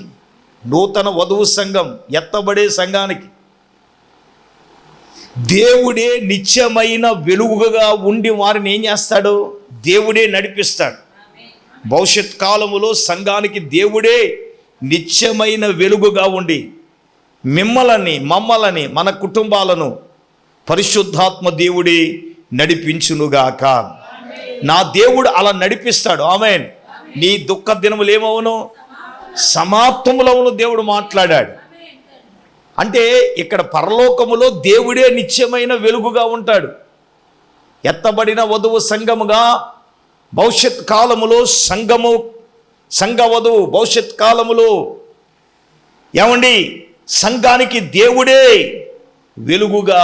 నూతన వధువు సంఘం, ఎత్తబడే సంఘానికి దేవుడే నిత్యమైన వెలుగుగా ఉండి వారిని ఏం చేస్తాడు, దేవుడే నడిపిస్తాడు. భవిష్యత్ కాలములో సంఘానికి దేవుడే నిత్యమైన వెలుగుగా ఉండి మమ్మల్ని మన కుటుంబాలను పరిశుద్ధాత్మ దేవుడే నడిపించునుగాక. నా దేవుడు అలా నడిపిస్తాడు. ఆమేన్. నీ దుఃఖ దినములు ఏమవును, సమాప్తములవును దేవుడు మాట్లాడాడు. అంటే ఇక్కడ పరలోకములో దేవుడే నిత్యమైన వెలుగుగా ఉంటాడు. ఎత్తబడిన వధువు సంఘముగా భవిష్యత్ కాలములో సంఘ వధువు భవిష్యత్ కాలములో ఏమండి, సంఘానికి దేవుడే వెలుగుగా,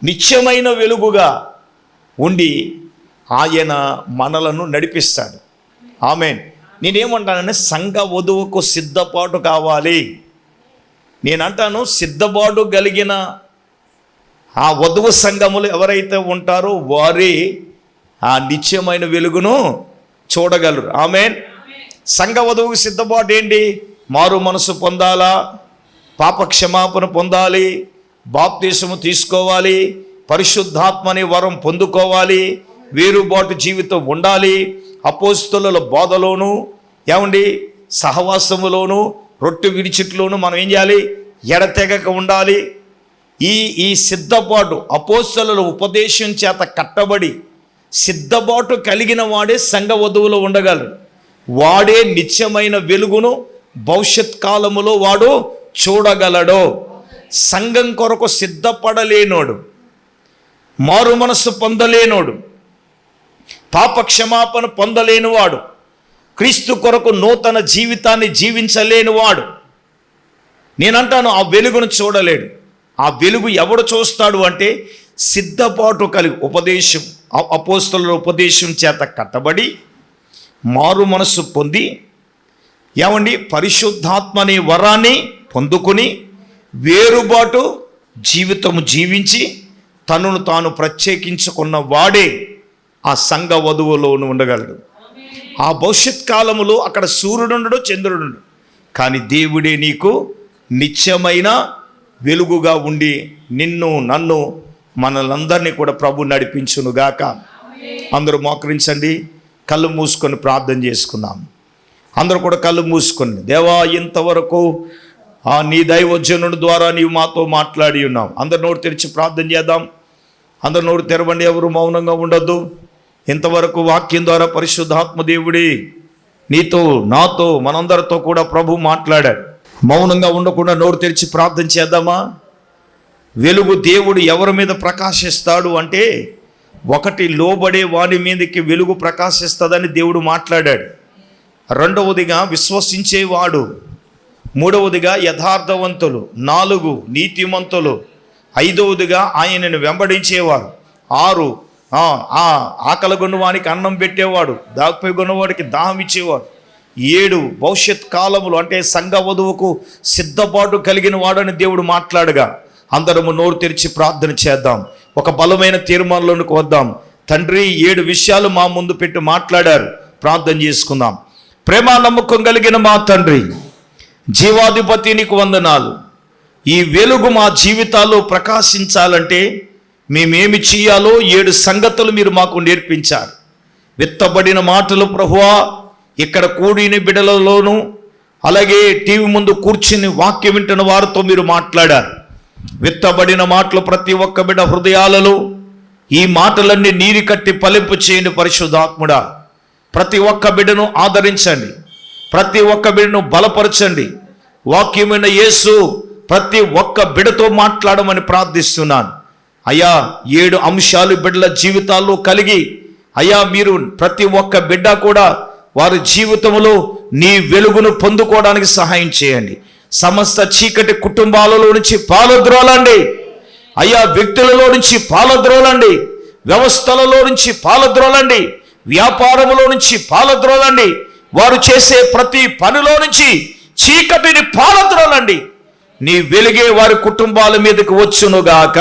నిత్యమైన వెలుగుగా ఉండి ఆయన మనలను నడిపిస్తాడు. ఆమేన్. నేనేమంటానంటే సంఘ వధువుకు సిద్ధపాటు కావాలి. నేనంటాను సిద్ధపాటు కలిగిన ఆ వధువు సంఘములు ఎవరైతే ఉంటారో వారే ఆ నిత్యమైన వెలుగును చూడగలరు. ఆమేన్. సంఘ వధువుకు సిద్ధపాటు ఏంటి, మారు మనసు పొందాలా, పాప క్షమాపణ పొందాలి, బాప్తీసము తీసుకోవాలి, పరిశుద్ధాత్మ అనే వరం పొందుకోవాలి, వేరుబాటు జీవితం ఉండాలి, అపోస్తలుల బోధలోను ఏమండి సహవాసములోను రొట్టె విడిచిట్లోను మనం ఏం చేయాలి, ఎడతెగక ఉండాలి. ఈ సిద్ధపాటు అపోస్తలుల ఉపదేశం చేత కట్టబడి సిద్ధపాటు కలిగిన వాడే సంఘ వధువులో ఉండగలరు. వాడే నిత్యమైన వెలుగును భవిష్యత్ కాలములో వాడు చూడగలడు. సంఘం కొరకు సిద్ధపడలేనోడు, మారు మనస్సు పొందలేనోడు, పాప క్షమాపణ పొందలేనివాడు, క్రీస్తు కొరకు నూతన జీవితాన్ని జీవించలేనివాడు, నేనంటాను ఆ వెలుగును చూడలేడు. ఆ వెలుగు ఎవడు చూస్తాడు అంటే సిద్ధపాటు కలిగి ఉపదేశం, అపోస్తలుల ఉపదేశం చేత కట్టబడి మారు మనస్సు పొంది ఏమండి పరిశుద్ధాత్మ అనే వరాన్ని పొందుకుని వేరుబాటు జీవితము జీవించి తనను తాను ప్రత్యేకించుకున్న వాడే ఆ సంఘ వధువులోను ఉండగలడు. ఆ భవిష్యత్ కాలములో అక్కడ సూర్యుడు ఉండడు, చంద్రుడు ఉండడు, కానీ దేవుడే నీకు నిత్యమైన వెలుగుగా ఉండి నిన్ను నన్ను మనలందరినీ కూడా ప్రభు నడిపించునుగాక. అందరూ మోకరించండి, కళ్ళు మూసుకొని ప్రార్థన చేసుకుందాం. అందరూ కూడా కళ్ళు మూసుకొని, దేవా ఇంతవరకు నీ దైవజనుడి ద్వారా నీవు మాతో మాట్లాడి ఉన్నావు. అందరు నోరు తెరిచి ప్రార్థన చేద్దాం. అందరు నోరు తెరవండి, ఎవరు మౌనంగా ఉండొద్దు. ఇంతవరకు వాక్యం ద్వారా పరిశుద్ధాత్మ దేవుడే నీతో నాతో మనందరితో కూడా ప్రభు మాట్లాడాడు. మౌనంగా ఉండకుండా నోరు తెరిచి ప్రార్థన చేద్దామా? వెలుగు దేవుడు ఎవరి మీద ప్రకాశిస్తాడు అంటే, ఒకటి లోబడే వాని మీదకి వెలుగు ప్రకాశిస్తుందని దేవుడు మాట్లాడాడు. రెండవదిగా విశ్వసించేవాడు, మూడవదిగా యథార్థవంతులు, 4 నీతిమంతులు, 5వదిగా ఆయనను వెంబడించేవారు, 6 ఆకలి గొన్నవానికి అన్నం పెట్టేవాడు, దాగిపోయి గొన్నవాడికి దాహం ఇచ్చేవాడు, 7 భవిష్యత్ కాలములు అంటే సంఘ వధువుకు సిద్ధపాటు కలిగిన వాడని దేవుడు మాట్లాడగా అందరము నోరు తెరిచి ప్రార్థన చేద్దాం. ఒక బలమైన తీర్మానంలోనికి వద్దాం. తండ్రి 7 విషయాలు మా ముందు పెట్టి మాట్లాడారు. ప్రార్థన చేసుకుందాం. ప్రేమ నమ్మకం కలిగిన మా తండ్రి, జీవాధిపతి నీకు వందనాలు. ఈ వెలుగు మా జీవితాల్లో ప్రకాశించాలంటే మేమేమి చేయాలో 7 సంగతులు మీరు మాకు నేర్పించారు. విత్తబడిన మాటలు ప్రభువా ఇక్కడ కూడిన బిడ్డలలోనూ అలాగే టీవీ ముందు కూర్చుని వాక్యం వింటున్న వారితో మీరు మాట్లాడారు. విత్తబడిన మాటలు ప్రతి ఒక్క బిడ్డ హృదయాలలో ఈ మాటలన్నీ నీరు కట్టి ఫలింపు చేయండి పరిశుద్ధాత్ముడా. ప్రతి ఒక్క బిడ్డను ఆదరించండి, ప్రతి ఒక్క బిడ్డను బలపరచండి. వాక్యమైన యేసు ప్రతి ఒక్క బిడ్డతో మాట్లాడమని ప్రార్థిస్తున్నాను. అయ్యా 7 అంశాలు బిడ్డల జీవితాల్లో కలిగి అయ్యా మీరు ప్రతి ఒక్క బిడ్డ కూడా వారి జీవితంలో నీ వెలుగును పొందుకోవడానికి సహాయం చేయండి. సమస్త చీకటి కుటుంబాలలో నుంచి పాలద్రోలండి అయ్యా, వ్యక్తులలో నుంచి పాలద్రోలండి, వ్యవస్థలలో నుంచి పాలద్రోలండి, వ్యాపారములో నుంచి పాలద్రోలండి, వారు చేసే ప్రతి పనిలో నుంచి చీకటిని పాలద్రోలండి. నీ వెలుగే వారి కుటుంబాల మీదకి వచ్చునుగాక.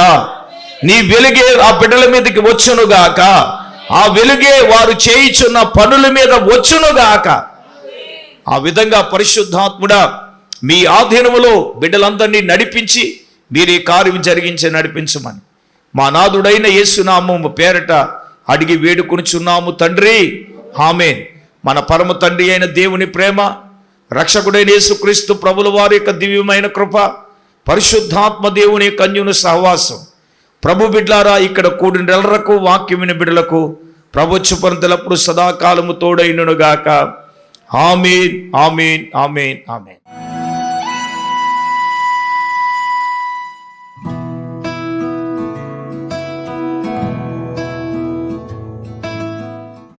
నీ వెలుగే ఆ బిడ్డల మీదకి వచ్చునుగాక. ఆ వెలుగే వారు చేయుచున్న పనుల మీద వచ్చునుగాక. ఆ విధంగా పరిశుద్ధాత్ముడా మీ ఆధీనములో బిడ్డలందరినీ నడిపించి మీరు ఈ కార్యం జరిగించి నడిపించమని మా నాథుడైన యేసునామము పేరట అడిగి వేడుకొనుచున్నాము తండ్రి, ఆమేన్. మన పరమ తండ్రి అయిన దేవుని ప్రేమ, రక్షకుడైన యేసుక్రీస్తు ప్రభుల వారి యొక్క దివ్యమైన కృప, పరిశుద్ధాత్మ దేవుని యొక్క అన్యోన్య సహవాసం ప్రభు బిడ్లారా ఇక్కడ కూడిన నెలరకు వాక్యమైన బిడ్డలకు ప్రభుత్వపరంతలప్పుడు సదాకాలము తోడైననుగాక. ఆమేన్, ఆమేన్, ఆమేన్, ఆమేన్.